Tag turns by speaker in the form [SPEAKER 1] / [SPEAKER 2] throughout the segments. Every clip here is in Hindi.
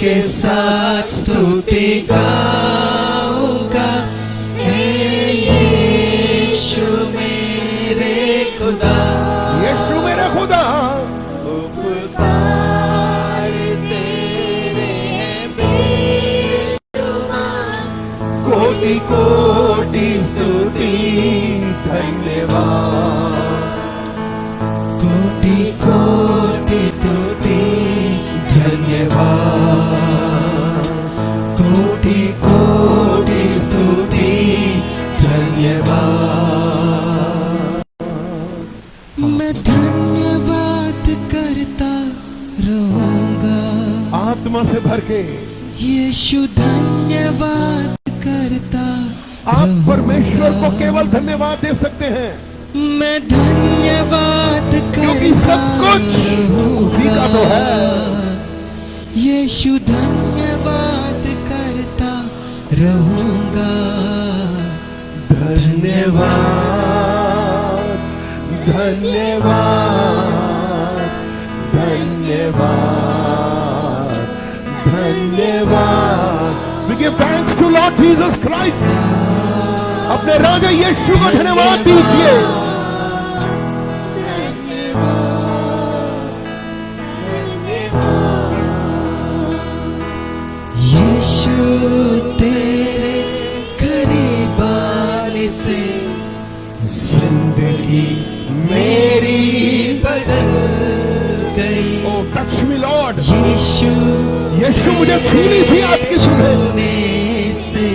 [SPEAKER 1] के साथ स्तुति गाऊंगा, हे यीशु मेरे खुदा,
[SPEAKER 2] यीशु मेरे खुदा।
[SPEAKER 1] उपकार तेरे हैं बेशुमार,
[SPEAKER 2] कोटि कोटि स्तुति धन्यवाद,
[SPEAKER 1] कोटि कोटि स्तुति धन्यवाद, कोटि कोटि स्तुति धन्यवाद। मैं धन्यवाद करता रहूंगा,
[SPEAKER 2] आत्मा से भर के
[SPEAKER 1] यीशु धन्यवाद करता
[SPEAKER 2] आप परमेश्वर को केवल धन्यवाद दे सकते हैं,
[SPEAKER 1] मैं धन्यवाद
[SPEAKER 2] क्योंकि सब कुछ उसी का तो है।
[SPEAKER 1] यीशु धन्यवाद करता रहूंगा,
[SPEAKER 2] धन्यवाद धन्यवाद धन्यवाद धन्यवाद। We give thanks to Lord Jesus Christ. अपने राजा यीशु को धन्यवाद दीजिए।
[SPEAKER 1] यीशु तेरे करीब आने से जिंदगी मेरी बदल गई।
[SPEAKER 2] Oh, touch me, Lord.
[SPEAKER 1] यीशु
[SPEAKER 2] मुझे छूनी थी आपकी
[SPEAKER 1] छूने से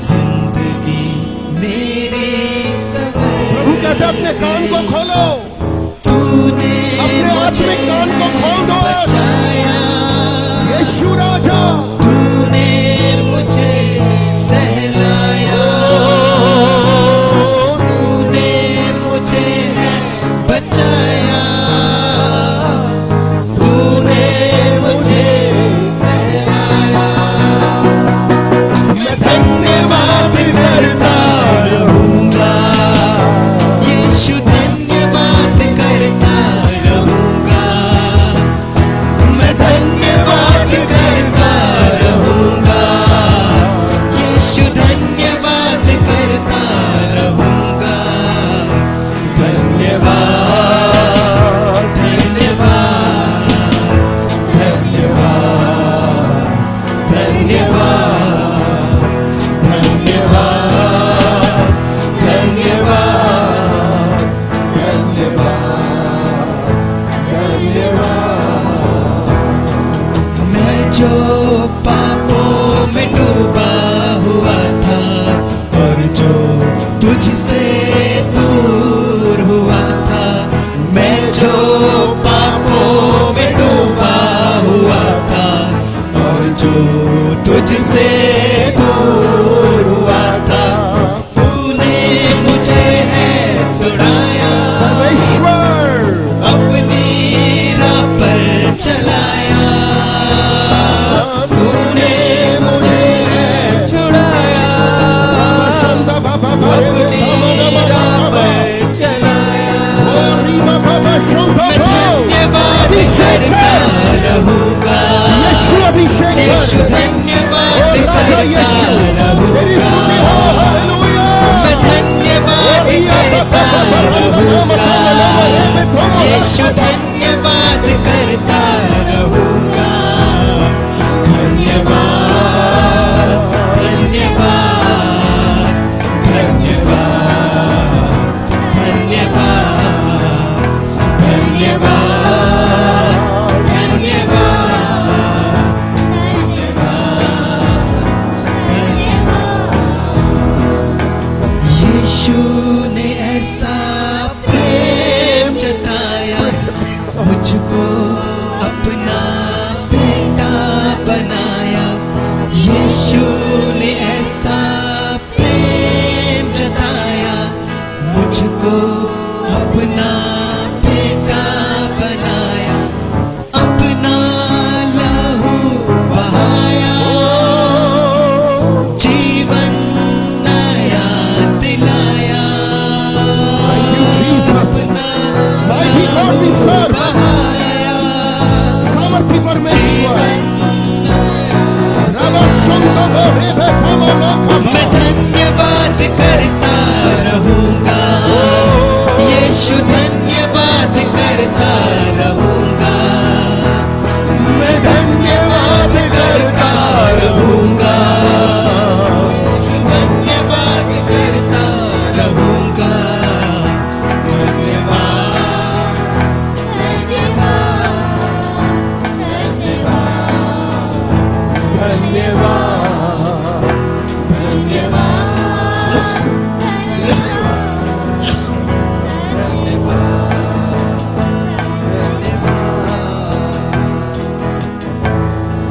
[SPEAKER 1] जिंदगी मेरी सवर।
[SPEAKER 2] प्रभु कहते अपने कान को खोलो,
[SPEAKER 1] तूने
[SPEAKER 2] अपने आत्मिक कान को खोल दो।
[SPEAKER 1] बचाया
[SPEAKER 2] यीशु राजा,
[SPEAKER 1] तूने मुझे सहलाया, तूने मुझे बचाया, तूने मुझे सहलाया। मैं धन्यवाद करता रहूंगा, यीशु धन्यवाद करता रहूंगा, मैं धन्यवाद करता रहूंगा, यीशु धन्यवाद करता रहूंगा। धन्यवाद धन्यवाद धन्यवाद धन्यवाद धन्यवाद धन्यवाद धन्यवाद। मैं जो पापों में डूबा हुआ था और जो तुझसे दूर हुआ था, मैं जो पापों में डूबा हुआ था और जो तुझसे दूर हुआ था, तूने मुझे है छुड़ाया,
[SPEAKER 2] परमेश्वर
[SPEAKER 1] अपनी राह पर चलाया, तूने मुझे छुड़ाया, अपनी राह पर चलाया। मैं धन्यवाद करता रहूंगा, यीशु धन्यवाद करता रहूंगा, मैं धन्यवाद करता रहूंगा, यीशु धन्यवाद करता रहूंगा। धन्यवाद धन्यवाद धन्यवाद धन्यवाद धन्यवाद धन्यवाद। यीशु ने ऐसा प्रेम जताया, मुझको अपना बेटा बनाया। यीशु ने ऐसा प्रेम जताया, मुझको अपना बेटा बनाया, अपना लहू बहाया, जीवन नया दिलाया, अपना लहू बहाया, जीवन मैं धन्यवाद करता रहूंगा, यीशु धन्यवाद करता रहूंगा, मैं धन्यवाद करता रहूंगा, यीशु धन्यवाद करता रहूंगा। धन्यवाद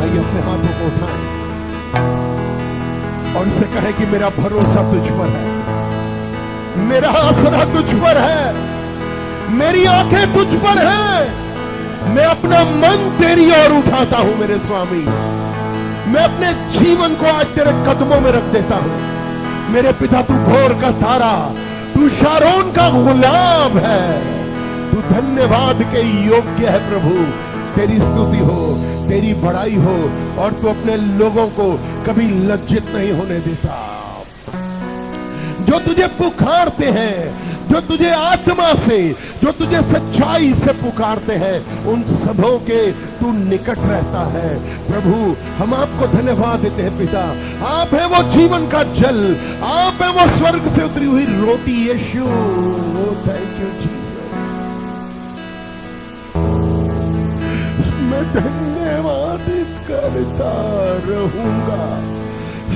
[SPEAKER 2] आइए अपने हाथों को उठाएं और इसे कहें कि मेरा भरोसा तुझ पर है, मेरा आसरा तुझ पर है, मेरी आंखें तुझ पर है। मैं अपना मन तेरी ओर उठाता हूं मेरे स्वामी, मैं अपने जीवन को आज तेरे कदमों में रख देता हूं। मेरे पिता, तू भोर का तारा, तू शारोन का गुलाम है, तू धन्यवाद के योग्य है प्रभु। तेरी स्तुति हो, तेरी बड़ाई हो, और तू अपने लोगों को कभी लज्जित नहीं होने देता। जो तुझे पुकारते हैं, जो तुझे आत्मा से, जो तुझे सच्चाई से पुकारते हैं, उन सबों के तू निकट रहता है प्रभु। हम आपको धन्यवाद देते हैं पिता। आप है वो जीवन का जल, आप है वो स्वर्ग से उतरी हुई रोटी यीशु। Thank you Jesus. मैं धन्यवाद करता रहूंगा।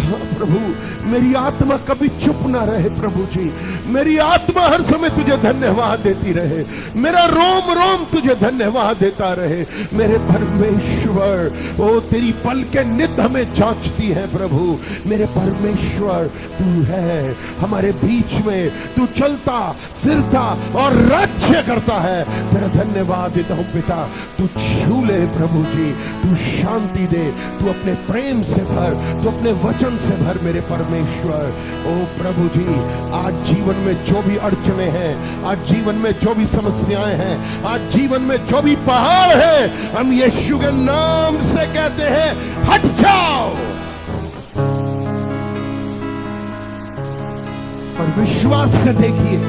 [SPEAKER 2] हाँ प्रभु, मेरी आत्मा कभी चुप ना रहे प्रभु जी, मेरी आत्मा हर समय तुझे धन्यवाद देती रहे, मेरा रोम रोम तुझे धन्यवाद देता रहे मेरे परमेश्वर। ओ तेरी पल के नित हमें जांचती है प्रभु। मेरे परमेश्वर, तू है हमारे बीच में, तू चलता फिरता और राज्य करता है। तेरा धन्यवाद देता हूं पिता। तू छू ले प्रभु जी, तू शांति दे, तू अपने प्रेम से भर, तू अपने वचन से भर मेरे परमेश्वर। ओ प्रभु जी, आज जीवन में जो भी अड़चने हैं, आज जीवन में जो भी समस्याएं हैं, आज जीवन में जो भी पहाड़ है, हम यीशु के नाम से कहते हैं हट जाओ। और विश्वास से देखिए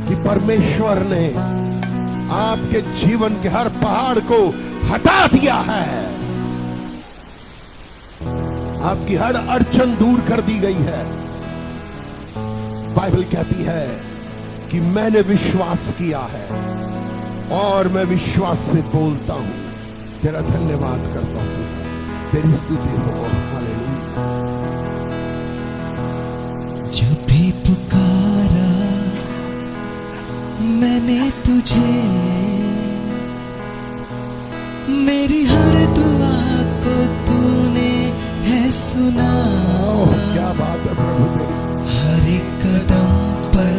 [SPEAKER 2] कि परमेश्वर ने आपके जीवन के हर पहाड़ को हटा दिया है, आपकी हर अड़चन दूर कर दी गई है। बाइबल कहती है कि मैंने विश्वास किया है और मैं विश्वास से बोलता हूं। तेरा धन्यवाद करता हूं, तेरी स्तुति हो। हालेलुया।
[SPEAKER 1] जब भी पुकारा मैंने तुझे, मेरी हर दुआ को तूने है सुना।
[SPEAKER 2] क्या बात है प्रभु तेरी।
[SPEAKER 1] हर एक कदम पर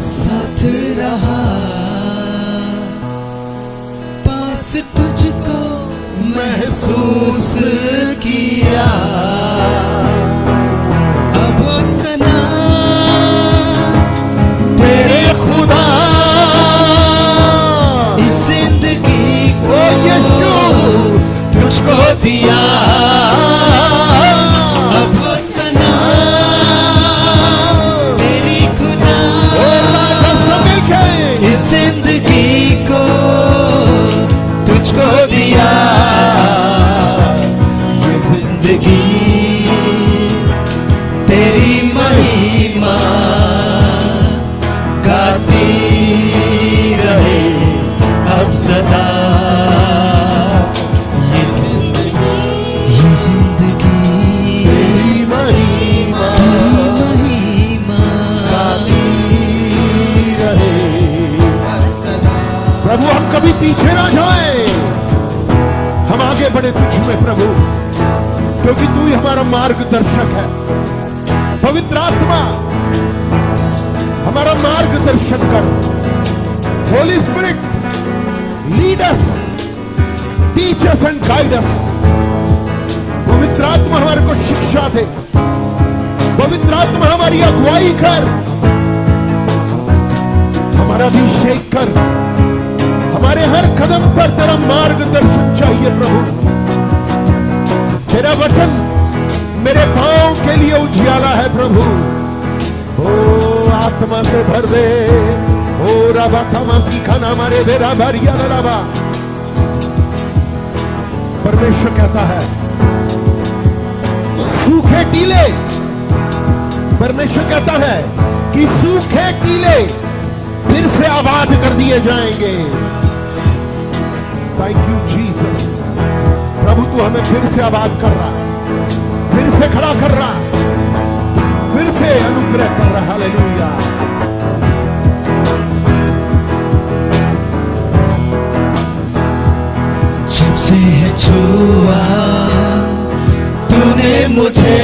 [SPEAKER 1] साथ रहा, पास तुझको महसूस किया। अब सना तेरे खुदा, इस जिंदगी को तुझको दिया। अब सना तेरी खुदा, इस जिंदगी को तुझको दिया। ये जिंदगी तेरी महिमा गाती रहे अब सदा। ये जिंदगी तेरी महिमा गाती
[SPEAKER 2] रहे। प्रभु, हम कभी पीछे ना जाएं, हम आगे बढ़े तुझ में प्रभु, क्योंकि तू ही हमारा मार्गदर्शक है। पवित्र आत्मा हमारा मार्गदर्शन कर। Holi spirit, lead us, teach us and guide us. पवित्र आत्मा हमारे को शिक्षा दे, पवित्र आत्मा हमारी अगुवाई कर, हमारा अभिषेक कर। हमारे हर कदम पर तेरा मार्गदर्शन चाहिए प्रभु। तेरा वचन मेरे पांव के लिए उजियाला है प्रभु। ओ आत्मा से भर दे। ओ रबा खमा सीखाना मारे बेरा भरिया लबा। परमेश्वर कहता है सूखे टीले, परमेश्वर कहता है कि सूखे टीले फिर से आबाद कर दिए जाएंगे। Thank you Jesus. प्रभु तू हमें फिर से आबाद कर रहा है, फिर से खड़ा कर रहा है, फिर से अनुग्रह कर रहा है। हालेलुया।
[SPEAKER 1] जब से है छुआ तूने मुझे,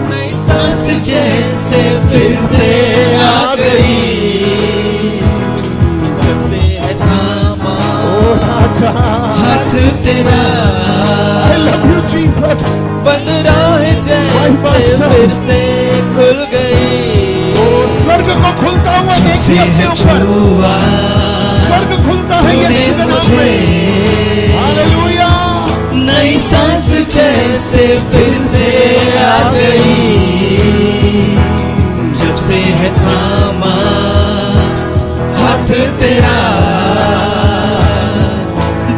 [SPEAKER 1] नई सांस जैसे फिर से आ गई। जब से है थामा हाथ तेरा, बंद राहें जैसे फिर से खुल गई।
[SPEAKER 2] स्वर्ग को खुलता हुआ देखिए अपने ऊपर, स्वर्ग खुलता है ये मुझे। हालेलुया।
[SPEAKER 1] नई सांस जैसे फिर से आ गई। जब से है थामा हाथ तेरा,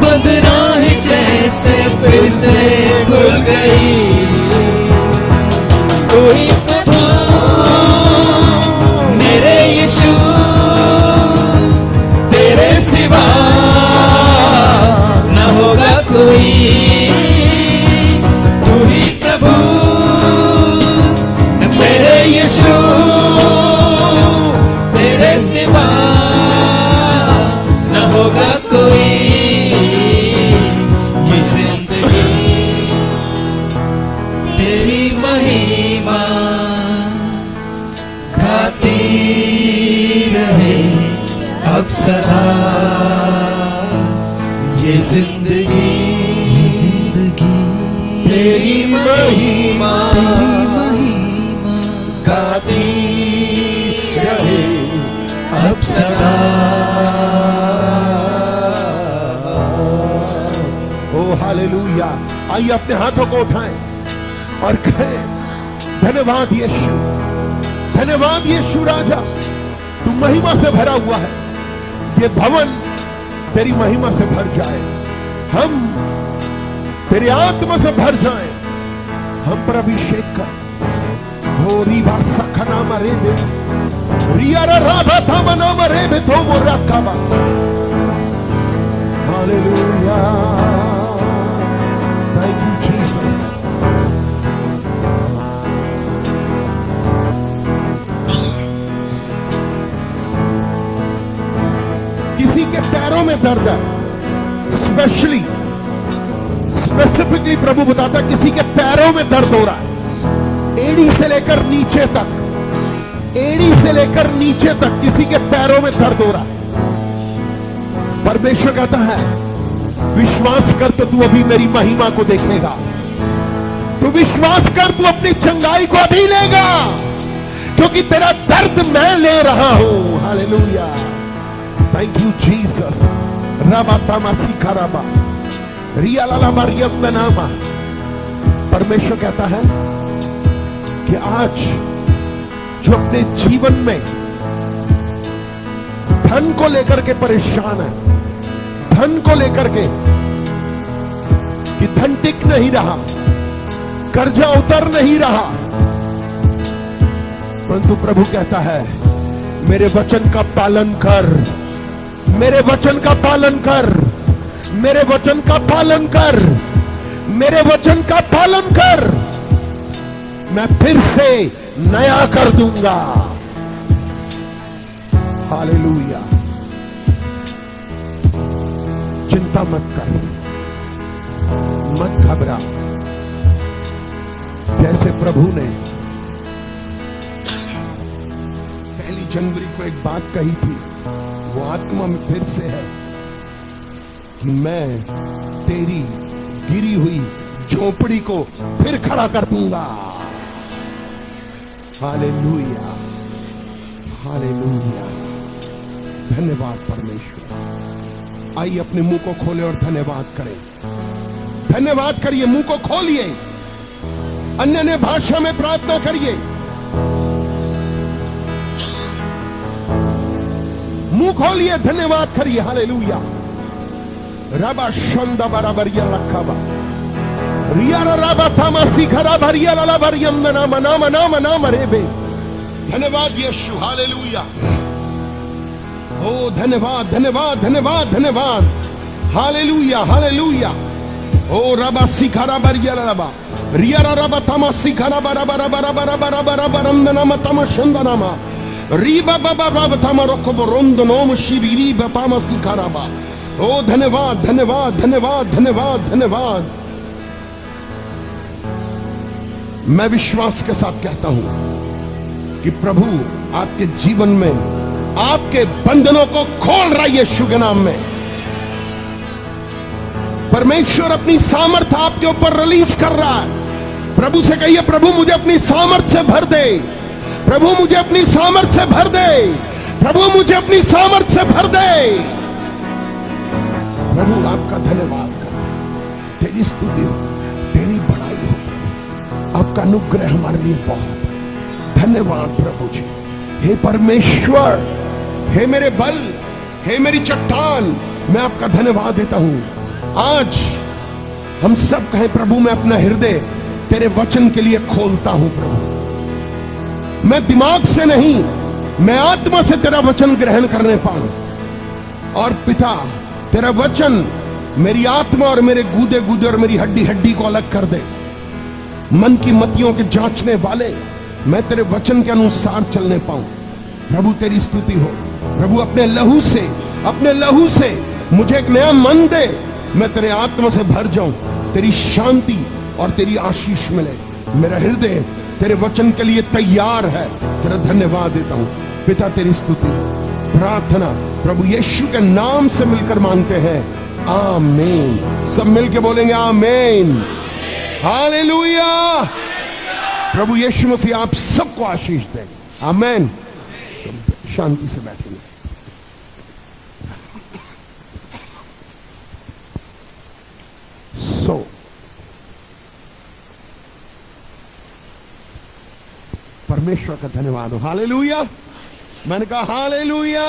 [SPEAKER 1] बंद राहें जैसे फिर से खुल गई। कोई प्रभु मेरे यीशु, तेरे सिवा न होगा कोई। तू ही प्रभु मेरे यीशु, तेरे सिवा न होगा कोई। ये जिंदगी तेरी महिमा गाती रहे अब सदा। ये जिंदगी तेरी महिमा गाती रहे अब सदा।
[SPEAKER 2] ओ हालेलुया। आइए अपने हाथों को उठाएं और कहें धन्यवाद यीशु, धन्यवाद यीशु राजा, तू महिमा से भरा हुआ है। ये भवन तेरी महिमा से भर जाए, हम तेरी आत्मा से भर जाए। हम पर अभिषेक कर। हो रीवा सखना मरे दे, रिया राधा था मना मरे बे तो वो रखा। हालेलुया। Thank you Jesus. किसी के पैरों में दर्द है, स्पेसिफिकली प्रभु बताता है किसी के पैरों में दर्द हो रहा है। एड़ी से लेकर नीचे तक, एड़ी से लेकर नीचे तक किसी के पैरों में दर्द हो रहा है। परमेश्वर कहता है विश्वास कर तो तू अभी मेरी महिमा को देखेगा। तू विश्वास कर, तू अपनी चंगाई को अभी लेगा, क्योंकि तेरा दर्द मैं ले रहा हूं। हालेलुया। Thank you Jesus. रबा तमासी खराबा रिया लाला मरियम नामा। परमेश्वर कहता है कि आज जो अपने जीवन में धन को लेकर के परेशान है, धन को लेकर के कि धन टिक नहीं रहा, कर्जा उतर नहीं रहा, परंतु प्रभु कहता है मेरे वचन का पालन कर, मेरे वचन का पालन कर, मेरे वचन का पालन कर, मेरे वचन का पालन कर, मैं फिर से नया कर दूंगा। हालेलुया। चिंता मत कर, मत घबरा। जैसे प्रभु ने 1 जनवरी को एक बात कही थी, वो आत्मा में फिर से है कि मैं तेरी गिरी हुई झोपड़ी को फिर खड़ा कर दूंगा। Hallelujah, hallelujah. धन्यवाद परमेश्वर। आइए अपने मुंह को खोले और धन्यवाद करें। धन्यवाद करिए, मुंह को खोलिए, अन्य भाषा में प्रार्थना करिए, मुंह खोलिए, धन्यवाद करिए। हालेलुया। रबा शंदा बराबर या लखबा रिया रबा तमसी खरा भरिया ला भरियम नाम नाम नाम नाम रेबे। धन्यवाद यीशु। हालेलुया। ओ धन्यवाद धन्यवाद धन्यवाद धन्यवाद। Hallelujah hallelujah. ओ रबा सिखरा बरिया रबा रिया रबा तमसी खरा बरा बरा बरा बरा बरा बरा बरम नाम तम शंदा नाम रीबा बाबा बाबा तमरको बरोंद नोम शिरीरी बतामसी खराबा। ओ धन्यवाद धन्यवाद धन्यवाद धन्यवाद धन्यवाद। मैं विश्वास के साथ कहता हूं कि प्रभु आपके जीवन में आपके बंधनों को खोल रहा है यीशु के नाम में। परमेश्वर अपनी सामर्थ आपके ऊपर रिलीज कर रहा है। प्रभु से कहिए, प्रभु मुझे अपनी सामर्थ से भर दे, प्रभु मुझे अपनी सामर्थ से भर दे, प्रभु मुझे अपनी सामर्थ से भर दे। प्रभु आपका धन्यवाद कर, तेरी स्तुति हो, तेरी बड़ाई हो, आपका अनुग्रह हमारे लिए बहुत है। धन्यवाद प्रभु जी। हे परमेश्वर, हे मेरे बल, हे मेरी चट्टान, मैं आपका धन्यवाद देता हूं। आज हम सब कहें, प्रभु मैं अपना हृदय तेरे वचन के लिए खोलता हूं। प्रभु मैं दिमाग से नहीं, मैं आत्मा से तेरा वचन ग्रहण करने पाऊं। और पिता, तेरा वचन मेरी आत्मा और मेरे गूदे गूदे और मेरी हड्डी हड्डी को अलग कर दे। मन की मतियों के जांचने वाले, मैं तेरे वचन के अनुसार चलने पाऊं। प्रभु तेरी स्तुति हो। प्रभु अपने लहू से मुझे एक नया मन दे, मैं तेरे आत्मा से भर जाऊं, तेरी शांति और तेरी आशीष मिले। मेरा हृदय तेरे वचन के लिए तैयार है। तेरा धन्यवाद देता हूं पिता। तेरी स्तुति प्रार्थना प्रभु यीशु के नाम से मिलकर मांगते हैं, आमीन। सब मिलके बोलेंगे आमीन। हालेलुया। प्रभु यीशु मसीह आप सबको आशीष दे। आमीन। शांति से बैठेंगे। परमेश्वर का धन्यवाद हो। हालेलुया। मैंने कहा हालेलुया।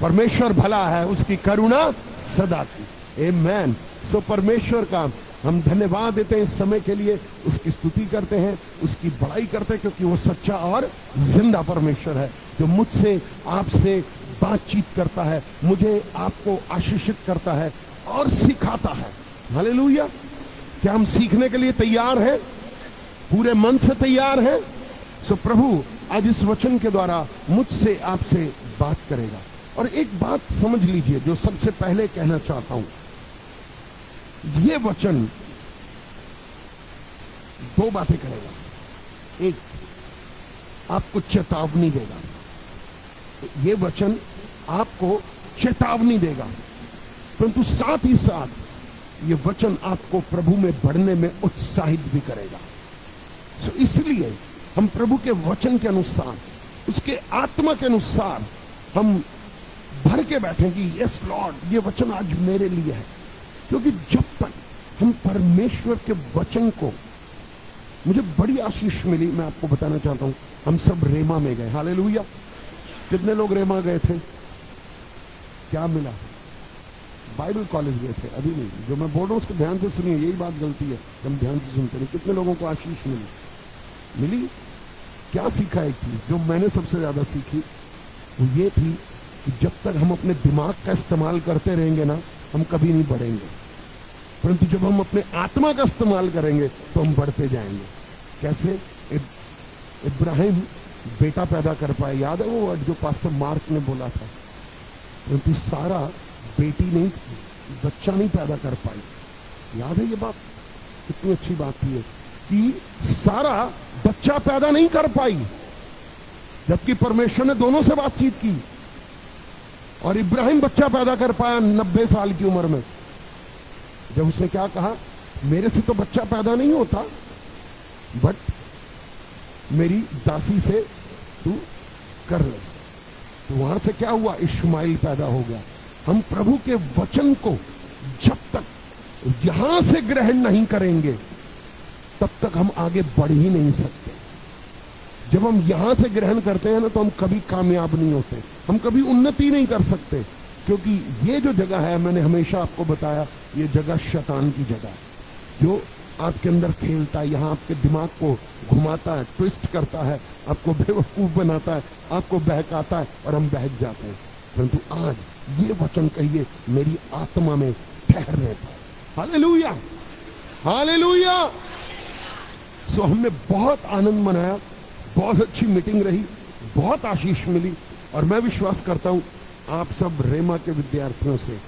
[SPEAKER 2] परमेश्वर भला है, उसकी करुणा सदा की। आमीन। सो परमेश्वर का हम धन्यवाद देते हैं इस समय के लिए, उसकी स्तुति करते हैं, उसकी बड़ाई करते हैं, क्योंकि वो सच्चा और जिंदा परमेश्वर है, जो मुझसे आपसे बातचीत करता है, मुझे आपको आशीषित करता है और सिखाता है। हालेलुया। क्या हम सीखने के लिए तैयार हैं? पूरे मन से तैयार हैं? सो प्रभु आज इस वचन के द्वारा मुझसे आपसे बात करेगा। और एक बात समझ लीजिए, जो सबसे पहले कहना चाहता हूं, ये वचन दो बातें करेगा। एक, आपको चेतावनी देगा। ये वचन आपको चेतावनी देगा, परंतु साथ ही साथ ये वचन आपको प्रभु में बढ़ने में उत्साहित भी करेगा। तो इसलिए हम प्रभु के वचन के अनुसार, उसके आत्मा के अनुसार हम भर के बैठेंगे। यस लॉर्ड, ये वचन आज मेरे लिए है। क्योंकि जब तक हम परमेश्वर के वचन को, मुझे बड़ी आशीष मिली, मैं आपको बताना चाहता हूं। हम सब रेमा में गए। हालेलुया। कितने लोग रेमा गए थे? क्या मिला? बाइबल कॉलेज गए थे? अभी नहीं। जो मैं बोल रहा हूं उसको ध्यान से सुनिए, यही बात गलती है, हम ध्यान से सुनते नहीं। कितने लोगों को आशीष मिली? क्या सीखा? एक चीज जो मैंने सबसे ज्यादा सीखी वो ये थी कि जब तक हम अपने दिमाग का इस्तेमाल करते रहेंगे ना, हम कभी नहीं बढ़ेंगे। परंतु जब हम अपने आत्मा का इस्तेमाल करेंगे तो हम बढ़ते जाएंगे। कैसे? इब्राहिम बेटा पैदा कर पाए, याद है वो वर्ड जो पास्टर मार्क ने बोला था? परंतु सारा बेटी नहीं, बच्चा नहीं पैदा कर पाई। याद है ये बात? कितनी अच्छी बात थी कि सारा बच्चा पैदा नहीं कर पाई, जबकि परमेश्वर ने दोनों से बातचीत की। और इब्राहिम बच्चा पैदा कर पाया 90 साल की उम्र में, जब उसने क्या कहा, मेरे से तो बच्चा पैदा नहीं होता, बट मेरी दासी से तू कर ले। तो वहां से क्या हुआ? इश्माइल पैदा हो गया। हम प्रभु के वचन को जब तक यहां से ग्रहण नहीं करेंगे तब तक हम आगे बढ़ ही नहीं सकते। जब हम यहां से ग्रहण करते हैं ना तो हम कभी कामयाब नहीं होते, हम कभी उन्नति नहीं कर सकते, क्योंकि ये जो जगह है, मैंने हमेशा आपको बताया, ये जगह शैतान की जगह है, जो आपके अंदर खेलता है, यहाँ आपके दिमाग को घुमाता है, ट्विस्ट करता है, आपको बेवकूफ बनाता है, आपको बहकाता है और हम बहक जाते हैं। परंतु आज ये वचन कहिए मेरी आत्मा में ठहरने पर। Hallelujah, hallelujah. सो हमने बहुत आनंद मनाया, बहुत अच्छी मीटिंग रही, बहुत आशीष मिली, और मैं विश्वास करता हूं आप सब रेमा के विद्यार्थियों से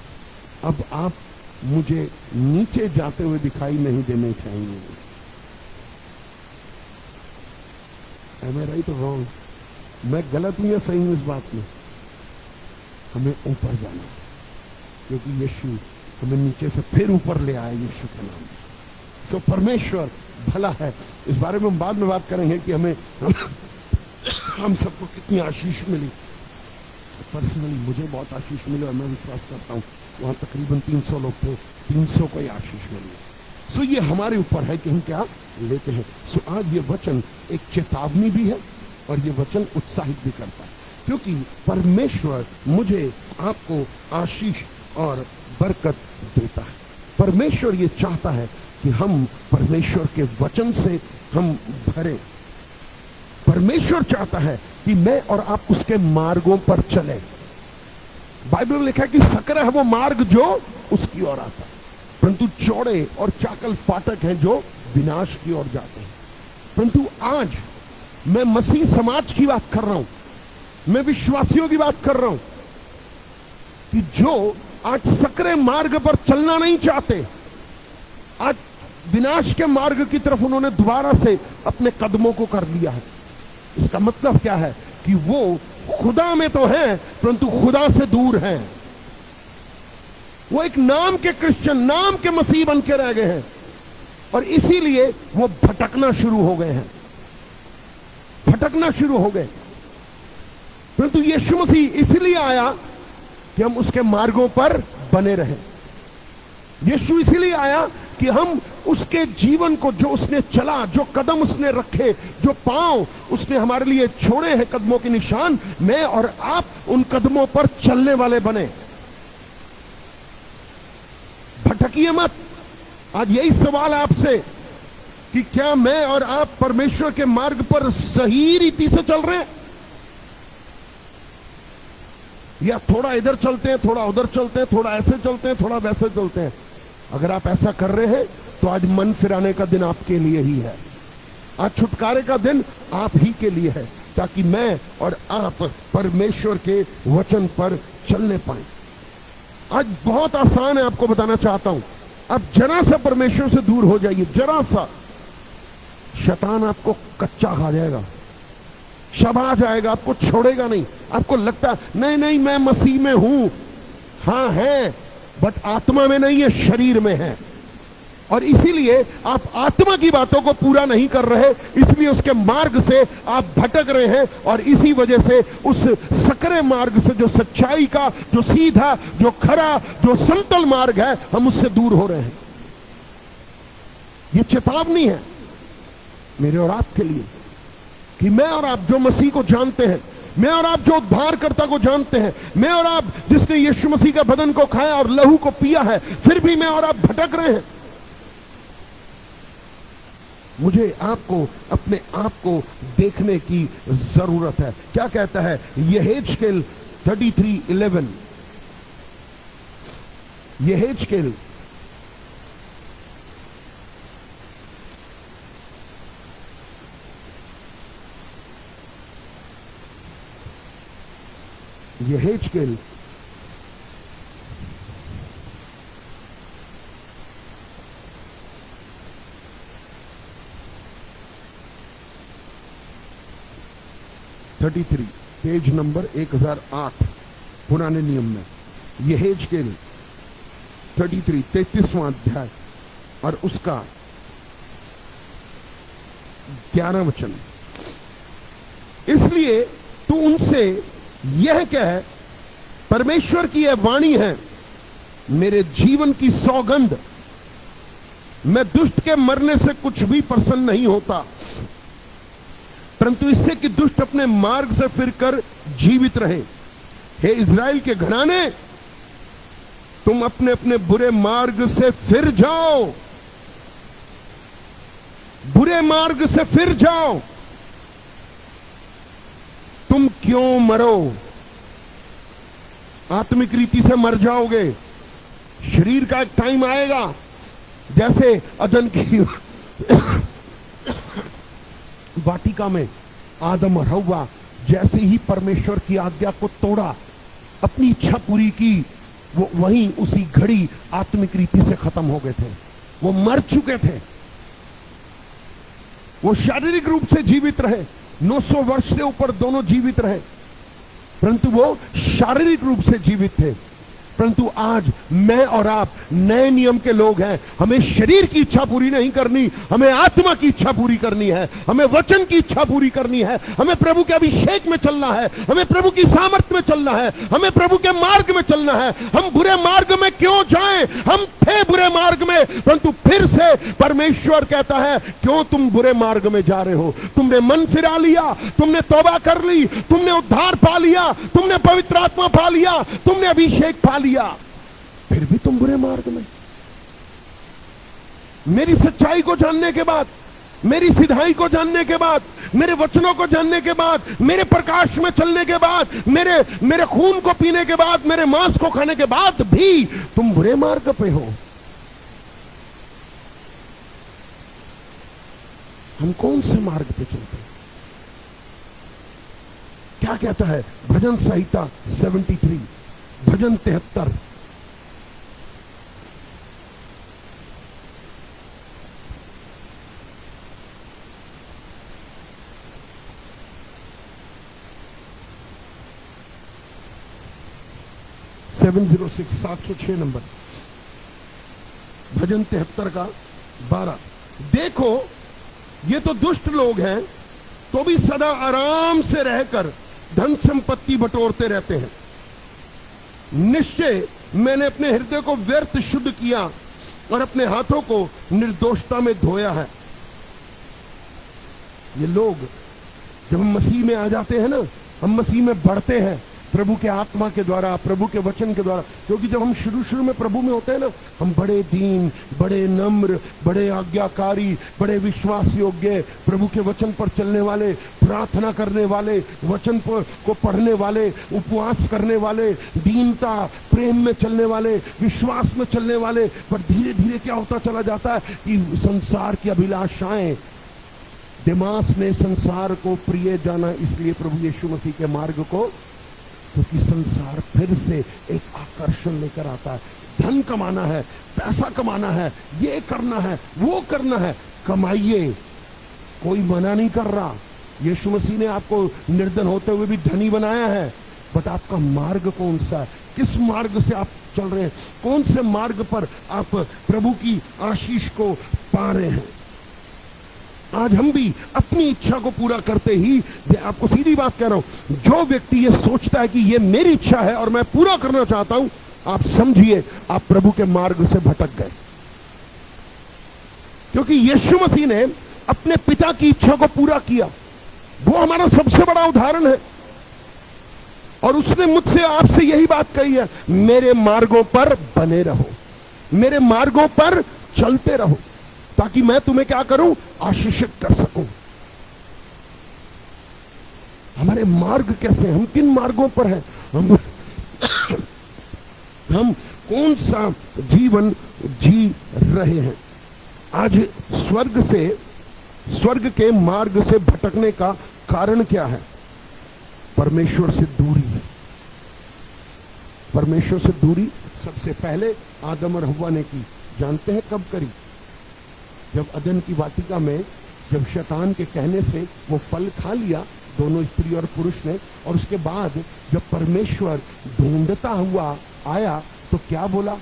[SPEAKER 2] अब आप मुझे नीचे जाते हुए दिखाई नहीं देने चाहिए। Am I right or wrong? मैं गलत हूं या सही हूं इस बात में? हमें ऊपर जाना, क्योंकि यीशु हमें नीचे से फिर ऊपर ले आए यीशु के नाम में। सो परमेश्वर भला है। इस बारे में हम बाद में बात करेंगे कि हमें हम सबको कितनी आशीष मिली। पर्सनली मुझे बहुत आशीष मिली और मैं विश्वास करता हूँ वहाँ तकरीबन 300 लोग थे, 300 को ही आशीष मिली। सो ये हमारे ऊपर है कि हम क्या लेते हैं। सो आज ये वचन एक चेतावनी भी है और ये वचन उत्साहित भी करता है, क्योंकि परमेश्वर मुझे आपको आशीष और बरकत देता है। परमेश्वर ये चाहता है कि हम परमेश्वर के वचन से हम भरे। परमेश्वर चाहता है कि मैं और आप उसके मार्गों पर चले। बाइबल में लिखा है कि सकरा है वो मार्ग जो उसकी ओर आता है, परंतु चौड़े और चाकल फाटक हैं जो विनाश की ओर जाते हैं। परंतु आज मैं मसीह समाज की बात कर रहा हूं, मैं विश्वासियों की बात कर रहा हूं कि जो आज सकरे मार्ग पर चलना नहीं चाहते, आज विनाश के मार्ग की तरफ उन्होंने दोबारा से अपने कदमों को कर लिया है। इसका मतलब क्या है कि वो खुदा में तो हैं परंतु खुदा से दूर हैं। वो एक नाम के क्रिश्चियन, नाम के मसीह बन के रह गए हैं और इसीलिए वो भटकना शुरू हो गए हैं, भटकना शुरू हो गए। परंतु यीशु मसीह इसलिए आया कि हम उसके मार्गों पर बने रहें। यीशु इसीलिए आया कि हम उसके जीवन को, जो उसने चला, जो कदम उसने रखे, जो पांव उसने हमारे लिए छोड़े हैं, कदमों के निशान, मैं और आप उन कदमों पर चलने वाले बने। भटकिए मत। आज यही सवाल है आपसे कि क्या मैं और आप परमेश्वर के मार्ग पर सही रीति से चल रहे हैं, या थोड़ा इधर चलते हैं, थोड़ा उधर चलते हैं, थोड़ा ऐसे चलते हैं, थोड़ा वैसे चलते हैं। अगर आप ऐसा कर रहे हैं तो आज मन फिराने का दिन आपके लिए ही है। आज छुटकारे का दिन आप ही के लिए है, ताकि मैं और आप परमेश्वर के वचन पर चलने पाए। आज बहुत आसान है, आपको बताना चाहता हूं। अब जरा सा परमेश्वर से दूर हो जाइए, जरा सा, शैतान आपको कच्चा खा जाएगा, शबा जाएगा, आपको छोड़ेगा नहीं। आपको लगता है नहीं नहीं मैं मसीह में हूं, हां है, बट आत्मा में नहीं है, शरीर में है। और इसीलिए आप आत्मा की बातों को पूरा नहीं कर रहे, इसलिए उसके मार्ग से आप भटक रहे हैं। और इसी वजह से उस सकरे मार्ग से, जो सच्चाई का, जो सीधा, जो खरा, जो समतल मार्ग है, हम उससे दूर हो रहे हैं। ये चेतावनी है मेरे और आपके लिए कि मैं और आप जो मसीह को जानते हैं, मैं और आप जो उद्धारकर्ता को जानते हैं, मैं और आप जिसने यीशु मसीह का बदन को खाया और लहू को पिया है, फिर भी मैं और आप भटक रहे हैं। मुझे आपको अपने आप को देखने की जरूरत है। क्या कहता है यहेजकेल 33:11? यहेजकेल यहेजकेल पेज नंबर 1008 पुराने नियम में। यहेजकेल 33वां अध्याय और उसका 11 वचन। इसलिए तू उनसे यह कह, परमेश्वर की यह वाणी है, मेरे जीवन की सौगंध मैं दुष्ट के मरने से कुछ भी प्रसन्न नहीं होता, परंतु इससे कि दुष्ट अपने मार्ग से फिरकर जीवित रहे। हे इज़राइल के घराने, तुम अपने अपने बुरे मार्ग से फिर जाओ, बुरे मार्ग से फिर जाओ। तुम क्यों मरो? आत्मिक रीति से मर जाओगे। शरीर का एक टाइम आएगा, जैसे अदन की वाटिका में आदम और हव्वा जैसे ही परमेश्वर की आज्ञा को तोड़ा, अपनी इच्छा पूरी की, वो वहीं उसी घड़ी आत्मिक रीति से खत्म हो गए थे। वो मर चुके थे। वो शारीरिक रूप से जीवित रहे, 900 वर्ष से ऊपर दोनों जीवित रहे, परंतु वो शारीरिक रूप से जीवित थे। परंतु आज मैं और आप नए नियम के लोग हैं। हमें शरीर की इच्छा पूरी नहीं करनी, हमें आत्मा की इच्छा पूरी करनी है, हमें वचन की इच्छा पूरी करनी है, हमें प्रभु के अभिषेक में चलना है, हमें प्रभु की सामर्थ्य में चलना है, हमें प्रभु के मार्ग में चलना है। हम बुरे मार्ग में क्यों जाएं? हम थे बुरे मार्ग में, परंतु फिर से परमेश्वर कहता है, क्यों तुम बुरे मार्ग में जा रहे हो? तुमने मन फिरा लिया, तुमने तौबा कर ली, तुमने उद्धार पा लिया, तुमने पवित्र आत्मा पा लिया, तुमने अभिषेक पा लिया, फिर भी तुम बुरे मार्ग में। मेरी सच्चाई को जानने के बाद, मेरी सिधाई को जानने के बाद, मेरे वचनों को जानने के बाद, मेरे प्रकाश में चलने के बाद, मेरे खून को पीने के बाद, मेरे मांस को खाने के बाद भी तुम बुरे मार्ग पे हो। हम कौन से मार्ग पे चलते हैं? क्या कहता है भजन संहिता 73, भजन 73, (706) 706 नंबर, भजन 73 का 12। देखो, ये तो दुष्ट लोग हैं, तो भी सदा आराम से रहकर धन संपत्ति बटोरते रहते हैं। निश्चय मैंने अपने हृदय को व्यर्थ शुद्ध किया और अपने हाथों को निर्दोषता में धोया है। ये लोग जब हम मसीह में आ जाते हैं ना, हम मसीह में बढ़ते हैं प्रभु के आत्मा के द्वारा, प्रभु के वचन के द्वारा। क्योंकि जब हम शुरू में प्रभु में होते हैं ना, हम बड़े दीन, बड़े नम्र, बड़े आज्ञाकारी, बड़े विश्वास योग्य, प्रभु के वचन पर चलने वाले, प्रार्थना करने वाले, वचन को पढ़ने वाले, उपवास करने वाले, दीनता प्रेम में चलने वाले, विश्वास में चलने वाले। पर धीरे धीरे क्या होता चला जाता है कि संसार की अभिलाषाएं, दिमाग ने संसार को प्रिय जाना, इसलिए प्रभु यीशु मसीह के मार्ग को, क्योंकि संसार फिर से एक आकर्षण लेकर आता है। धन कमाना है, पैसा कमाना है, ये करना है, वो करना है, कमाइए, कोई मना नहीं कर रहा। यीशु मसीह ने आपको निर्धन होते हुए भी धनी बनाया है, बट आपका मार्ग कौन सा है? किस मार्ग से आप चल रहे हैं? कौन से मार्ग पर आप प्रभु की आशीष को पा रहे हैं? आज हम भी अपनी इच्छा को पूरा करते ही, आपको सीधी बात कह रहा हूं, जो व्यक्ति ये सोचता है कि ये मेरी इच्छा है और मैं पूरा करना चाहता हूं, आप समझिए आप प्रभु के मार्ग से भटक गए। क्योंकि यीशु मसीह ने अपने पिता की इच्छा को पूरा किया, वो हमारा सबसे बड़ा उदाहरण है। और उसने मुझसे आपसे यही बात कही है, मेरे मार्गों पर बने रहो, मेरे मार्गों पर चलते रहो, ताकि मैं तुम्हें क्या करूं? आशीषित कर सकूं। हमारे मार्ग कैसे, हम किन मार्गों पर हैं? हम कौन सा जीवन जी रहे हैं? आज स्वर्ग के मार्ग से भटकने का कारण क्या है? परमेश्वर से दूरी है। परमेश्वर से दूरी सबसे पहले आदम और हव्वा ने की। जानते हैं कब करी? जब अदन की वाटिका में, जब शैतान के कहने से वो फल खा लिया दोनों स्त्री और पुरुष ने, और उसके बाद जब परमेश्वर ढूंढता हुआ आया तो क्या बोला?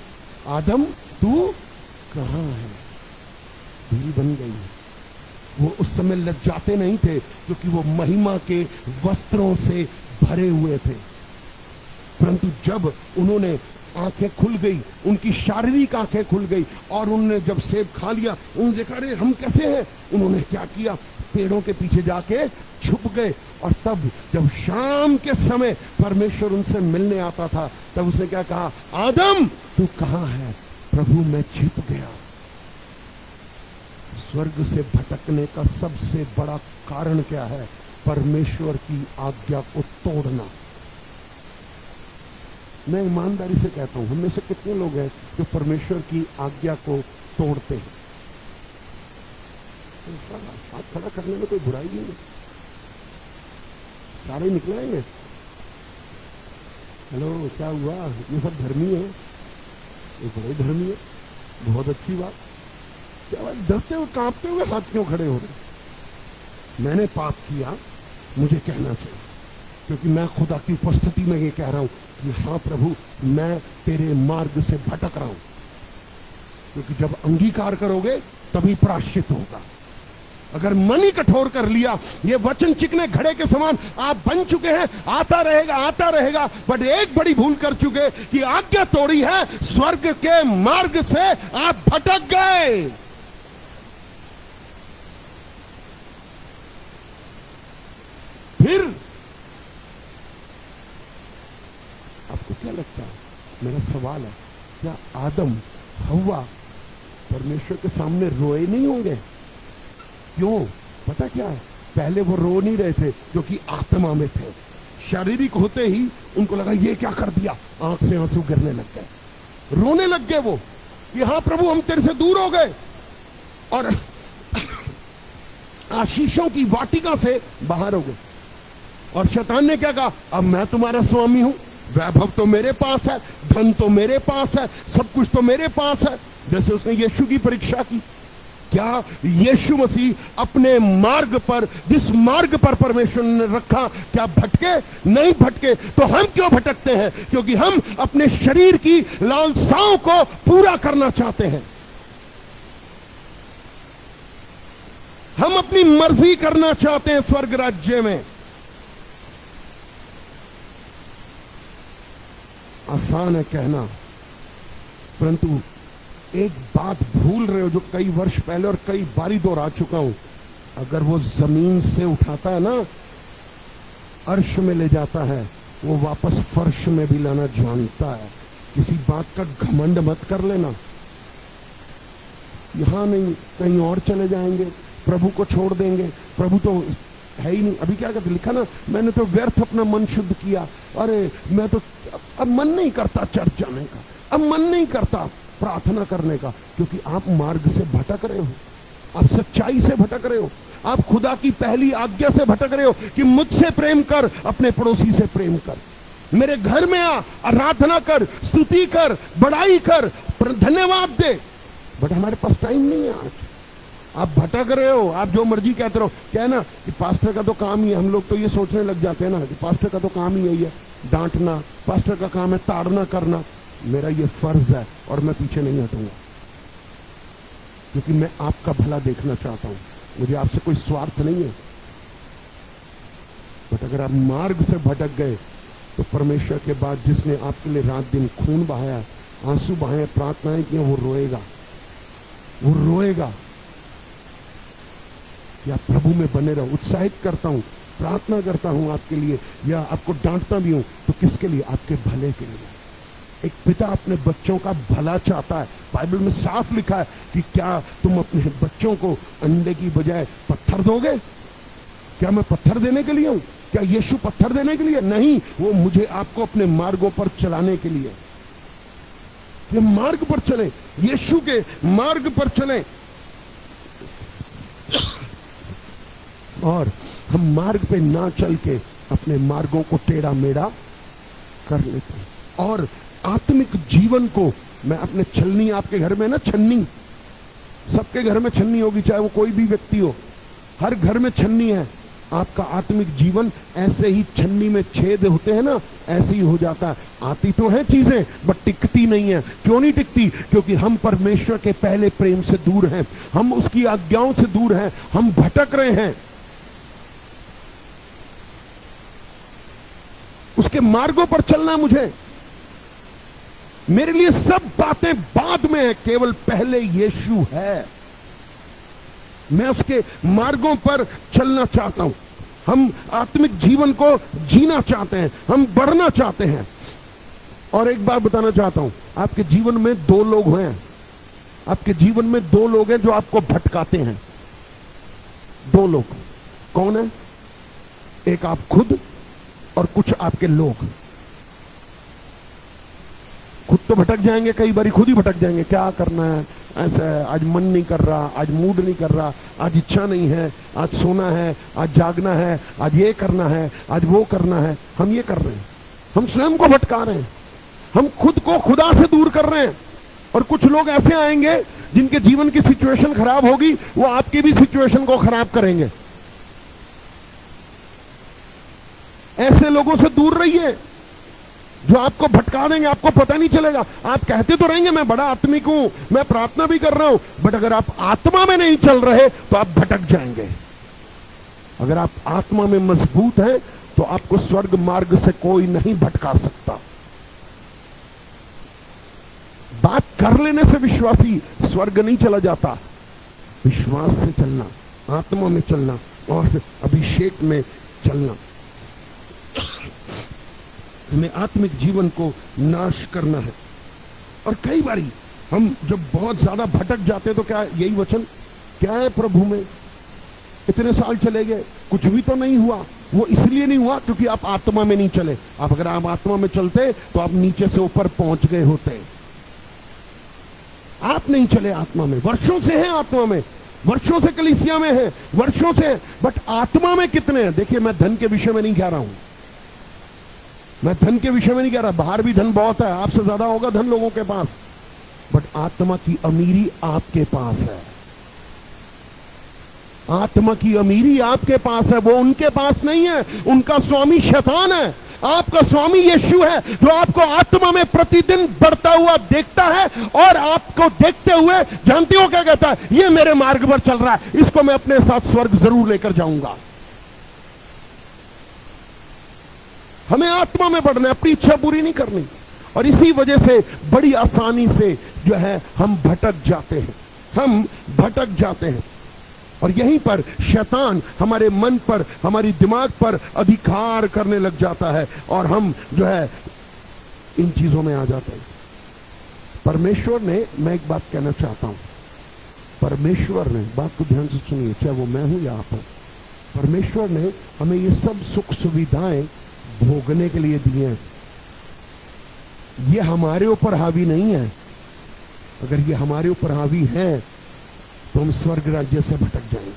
[SPEAKER 2] आदम तू कहां है? दूरी बन गई। वो उस समय लज्जाते नहीं थे, क्योंकि वो महिमा के वस्त्रों से भरे हुए थे। परंतु जब उन्होंने आंखें खुल गई, उनकी शारीरिक आंखें खुल गई और उन्होंने जब सेब खा लिया, उन्होंने देखा अरे हम कैसे हैं। उन्होंने क्या किया, पेड़ों के पीछे जाके छुप गए। और तब जब शाम के समय परमेश्वर उनसे मिलने आता था, तब उसने क्या कहा, आदम तू कहां है। प्रभु मैं छिप गया। स्वर्ग से भटकने का सबसे बड़ा कारण क्या है? परमेश्वर की आज्ञा को तोड़ना। मैं ईमानदारी से कहता हूं, हम में से कितने लोग हैं जो परमेश्वर की आज्ञा को तोड़ते हैं? हाथ खड़ा करने में कोई बुराई नहीं है, सारे निकलाएंगे। हेलो, क्या हुआ? ये सब धर्मी है, ये बड़े धर्मी है, बहुत अच्छी बात। क्या बात, डरते हुए कांपते हुए हाथ क्यों खड़े हो रहे? मैंने पाप किया, मुझे कहना चाहिए, क्योंकि मैं खुदा की उपस्थिति में ये कह रहा हूं कि हाँ प्रभु, मैं तेरे मार्ग से भटक रहा हूं। क्योंकि जब अंगीकार करोगे तभी प्रायश्चित होगा। अगर मन ही कठोर कर लिया, ये वचन चिकने घड़े के समान आप बन चुके हैं, आता रहेगा, बट एक बड़ी भूल कर चुके कि आज्ञा तोड़ी है, स्वर्ग के मार्ग से आप भटक गए। फिर आपको क्या लगता है, मेरा सवाल है, क्या आदम हव्वा परमेश्वर के सामने रोए नहीं होंगे? क्यों? पता क्या है, पहले वो रो नहीं रहे थे क्योंकि आत्मा में थे। शारीरिक होते ही उनको लगा ये क्या कर दिया, आंख से आंसू गिरने लग गए, रोने लग गए वो कि हाँ प्रभु हम तेरे से दूर हो गए, और आशीषों की वाटिका से बाहर हो गए। और शैतान ने क्या कहा, अब मैं तुम्हारा स्वामी हूं, वैभव तो मेरे पास है, धन तो मेरे पास है, सब कुछ तो मेरे पास है। जैसे उसने यीशु की परीक्षा की। क्या यीशु मसीह अपने मार्ग पर, जिस मार्ग पर परमेश्वर ने रखा, क्या भटके? नहीं भटके। तो हम क्यों भटकते हैं? क्योंकि हम अपने शरीर की लालसाओं को पूरा करना चाहते हैं, हम अपनी मर्जी करना चाहते हैं स्वर्ग राज्य में। आसान है कहना, परंतु एक बात भूल रहे हो जो कई वर्ष पहले और कई बारी दोहरा चुका हूं। अगर वो जमीन से उठाता है ना, अर्श में ले जाता है, वो वापस फर्श में भी लाना जानता है। किसी बात का घमंड मत कर लेना। यहां नहीं, कहीं और चले जाएंगे, प्रभु को छोड़ देंगे, प्रभु तो है ही नहीं। अभी क्या कहते, लिखा ना, मैंने तो व्यर्थ अपना मन शुद्ध किया। अरे मैं तो अब मन नहीं करता चर्च जाने का, अब मन नहीं करता प्रार्थना करने का, क्योंकि आप मार्ग से भटक रहे हो, आप सच्चाई से भटक रहे हो, आप खुदा की पहली आज्ञा से भटक रहे हो कि मुझसे प्रेम कर, अपने पड़ोसी से प्रेम कर, मेरे घर में आ, आराधना कर, स्तुति कर, बड़ाई कर, धन्यवाद दे। बट हमारे पास टाइम नहीं है आज। आप भटक रहे हो, आप जो मर्जी कहते रहो। क्या है ना कि पास्टर का तो काम ही है, हम लोग तो ये सोचने लग जाते हैं ना कि पास्टर का तो काम ही यही है, डांटना। पास्टर का काम है ताड़ना करना। मेरा ये फर्ज है और मैं पीछे नहीं हटूंगा, क्योंकि मैं आपका भला देखना चाहता हूं, मुझे आपसे कोई स्वार्थ नहीं है। बट अगर आप मार्ग से भटक गए तो परमेश्वर के बाद जिसने आपके लिए रात दिन खून बहाया, आंसू बहाए, प्रार्थनाएं की, वो रोएगा, वो रोएगा। या प्रभु में बने रहो। उत्साहित करता हूं, प्रार्थना करता हूं आपके लिए, या आपको डांटता भी हूं तो किसके लिए? आपके भले के लिए। एक पिता अपने बच्चों का भला चाहता है। बाइबल में साफ लिखा है कि क्या तुम अपने बच्चों को अंडे की बजाय पत्थर दोगे? क्या मैं पत्थर देने के लिए हूं? क्या यीशु पत्थर देने के लिए? नहीं, वो मुझे आपको अपने मार्गों पर चलाने के लिए, कि मार्ग पर चले, यीशु के मार्ग पर चले। और हम मार्ग पे ना चल के अपने मार्गों को टेढ़ा मेढ़ा कर लेते हैं। और आत्मिक जीवन को, मैं अपने छलनी, आपके घर में ना छन्नी, सबके घर में छन्नी होगी, चाहे वो कोई भी व्यक्ति हो, हर घर में छन्नी है। आपका आत्मिक जीवन ऐसे ही छन्नी में छेद होते हैं ना, ऐसे ही हो जाता है। आती तो है चीजें बट टिकती नहीं है। क्यों नहीं टिकती? क्योंकि हम परमेश्वर के पहले प्रेम से दूर हैं, हम उसकी आज्ञाओं से दूर हैं, हम भटक रहे हैं। उसके मार्गों पर चलना है मुझे। मेरे लिए सब बातें बाद में है, केवल पहले यीशु है। मैं उसके मार्गों पर चलना चाहता हूं। हम आत्मिक जीवन को जीना चाहते हैं, हम बढ़ना चाहते हैं। और एक बात बताना चाहता हूं, आपके जीवन में दो लोग हैं। आपके जीवन में दो लोग हैं जो आपको भटकाते हैं। दो लोग कौन है? एक आप खुद और कुछ आपके लोग। खुद तो भटक जाएंगे, कई बार खुद ही भटक जाएंगे। क्या करना है, ऐसा है, आज मन नहीं कर रहा, आज मूड नहीं कर रहा, आज इच्छा नहीं है, आज सोना है, आज जागना है, आज ये करना है, आज वो करना है। हम ये कर रहे हैं, हम स्वयं को भटका रहे हैं, हम खुद को खुदा से दूर कर रहे हैं। और कुछ लोग ऐसे आएंगे जिनके जीवन की सिचुएशन खराब होगी, वो आपकी भी सिचुएशन को खराब करेंगे। ऐसे लोगों से दूर रहिए जो आपको भटका देंगे, आपको पता नहीं चलेगा। आप कहते तो रहेंगे मैं बड़ा आत्मिक हूं, मैं प्रार्थना भी कर रहा हूं, बट अगर आप आत्मा में नहीं चल रहे तो आप भटक जाएंगे। अगर आप आत्मा में मजबूत हैं तो आपको स्वर्ग मार्ग से कोई नहीं भटका सकता। बात कर लेने से विश्वासी स्वर्ग नहीं चला जाता। विश्वास से चलना, आत्मा में चलना और अभिषेक में चलना। हमें आत्मिक जीवन को नाश करना है। और कई बारी हम जब बहुत ज्यादा भटक जाते हैं तो क्या यही वचन, क्या है प्रभु में इतने साल चले गए, कुछ भी तो नहीं हुआ। वो इसलिए नहीं हुआ क्योंकि आप आत्मा में नहीं चले। आप अगर आप आत्मा में चलते तो आप नीचे से ऊपर पहुंच गए होते। आप नहीं चले आत्मा में। वर्षों से हैं आत्मा में, वर्षों से कलीसिया में है, वर्षों से, बट आत्मा में कितने हैं? देखिए, मैं धन के विषय में नहीं कह रहा हूं, मैं धन के विषय में नहीं कह रहा। बाहर भी धन बहुत है, आपसे ज्यादा होगा धन लोगों के पास, बट आत्मा की अमीरी आपके पास है। आत्मा की अमीरी आपके पास है, वो उनके पास नहीं है। उनका स्वामी शैतान है, आपका स्वामी यीशु है, जो आपको आत्मा में प्रतिदिन बढ़ता हुआ देखता है और आपको देखते हुए जानती हो क्या कहता है, ये मेरे मार्ग पर चल रहा है, इसको मैं अपने साथ स्वर्ग जरूर लेकर जाऊंगा। हमें आत्मा में बढ़ना है, अपनी इच्छा पूरी नहीं करनी। और इसी वजह से बड़ी आसानी से जो है हम भटक जाते हैं, हम भटक जाते हैं। और यहीं पर शैतान हमारे मन पर, हमारी दिमाग पर अधिकार करने लग जाता है और हम जो है इन चीजों में आ जाते हैं। परमेश्वर ने, मैं एक बात कहना चाहता हूं, परमेश्वर ने, बात को ध्यान से सुनिए, चाहे वो मैं हूं या आप हो, परमेश्वर ने हमें ये सब सुख सुविधाएं भोगने के लिए दिए हैं। ये हमारे ऊपर हावी नहीं है। अगर ये हमारे ऊपर हावी है तो हम स्वर्ग राज्य से भटक जाएंगे।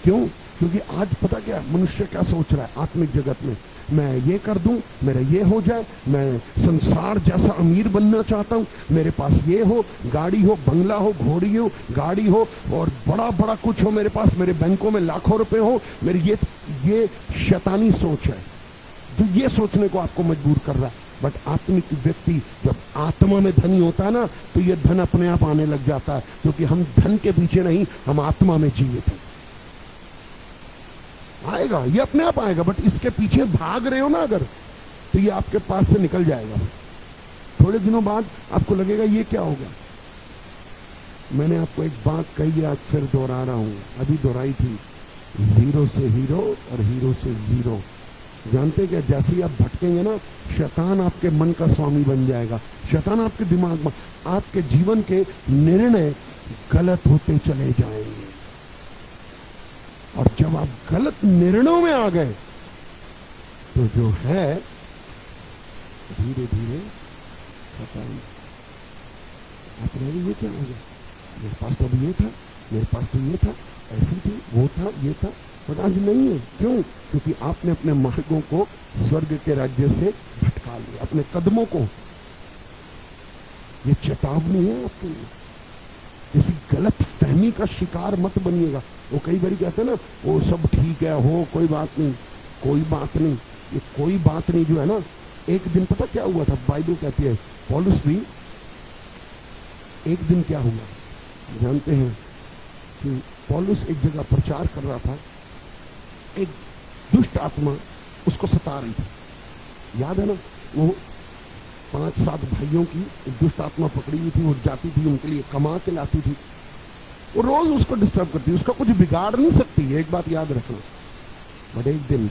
[SPEAKER 2] क्यों? क्योंकि आज पता क्या मनुष्य क्या सोच रहा है आत्मिक जगत में, मैं ये कर दूं, मेरा ये हो जाए, मैं संसार जैसा अमीर बनना चाहता हूं, मेरे पास ये हो, गाड़ी हो, बंगला हो, घोड़ी हो, गाड़ी हो और बड़ा बड़ा कुछ हो मेरे पास, मेरे बैंकों में लाखों रुपए हो। मेरी ये शैतानी सोच है जो ये सोचने को आपको मजबूर कर रहा है। बट आत्मिक व्यक्ति जब आत्मा में धनी होता है ना, तो ये धन अपने आप आने लग जाता है, क्योंकि हम धन के पीछे नहीं, हम आत्मा में जीवित हैं। आएगा, ये अपने आप आएगा, बट इसके पीछे भाग रहे हो ना अगर, तो ये आपके पास से निकल जाएगा। थोड़े दिनों बाद आपको लगेगा ये क्या होगा। मैंने आपको एक बात कही, आज फिर दोहरा रहा हूं, अभी दोहराई थी, जीरो से हीरो और हीरो से जीरो। जानते क्या, जैसे ही आप भटकेंगे ना, शैतान आपके मन का स्वामी बन जाएगा। शैतान आपके दिमाग में, आपके जीवन के निर्णय गलत होते चले जाएंगे। और जब आप गलत निर्णयों में आ गए तो जो है धीरे धीरे शैतान, आप कहेंगे ये क्या हो गया, मेरे पास तो अभी ये था, मेरे पास तो ये था, ऐसी थी, वो था, ये था, पर आज नहीं है। क्यों? क्योंकि आपने अपने मार्गों को स्वर्ग के राज्य से भटका लिया, अपने कदमों को। ये चेतावनी है आपके लिए, किसी गलत फहमी का शिकार मत बनिएगा। वो कई बार कहते हैं ना, वो सब ठीक है, हो कोई बात नहीं, कोई बात नहीं। ये कोई बात नहीं जो है ना, एक दिन पता क्या हुआ था, बाइबल कहती है, पौलुस भी एक दिन क्या हुआ जानते हैं कि पौलुस एक जगह प्रचार कर रहा था, एक दुष्ट आत्मा उसको सता रही थी। याद है ना, वो 5-7 भाइयों की दुष्ट आत्मा पकड़ी हुई थी, वो जाती थी उनके लिए कमा के लाती थी, वो रोज उसको डिस्टर्ब करती, उसका कुछ बिगाड़ नहीं सकती, एक बात याद रखना। बट एक दिन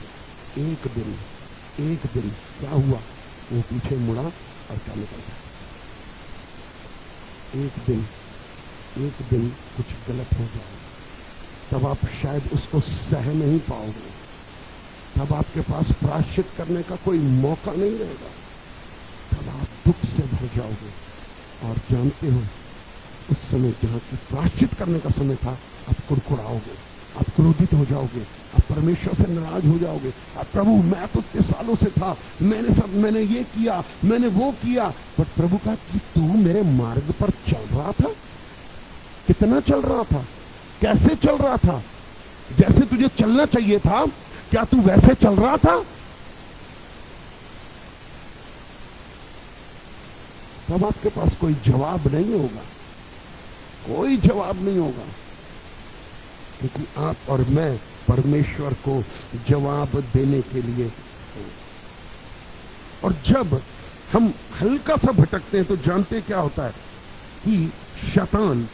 [SPEAKER 2] क्या हुआ, वो पीछे मुड़ा और क्या निकल गया। एक दिन कुछ गलत हो जाए, तब आप शायद उसको सह नहीं पाओगे, तब आपके पास प्रायश्चित करने का कोई मौका नहीं रहेगा, तब आप दुख से भर जाओगे। और जानते हो, उस समय जहां की प्रायश्चित करने का समय था, आप कुड़कुड़ाओगे, आप क्रोधित हो जाओगे, आप परमेश्वर से नाराज हो जाओगे। आप प्रभु मैं तो इतने सालों से था, मैंने ये किया, मैंने वो किया, पर प्रभु का कि तू मेरे मार्ग पर चल रहा था, कितना चल रहा था, कैसे चल रहा था, जैसे तुझे चलना चाहिए था, क्या तू वैसे चल रहा था? तब आपके पास कोई जवाब नहीं होगा, कोई जवाब नहीं होगा, क्योंकि आप और मैं परमेश्वर को जवाब देने के लिए हैं। और जब हम हल्का सा भटकते हैं तो जानते क्या होता है कि शैतान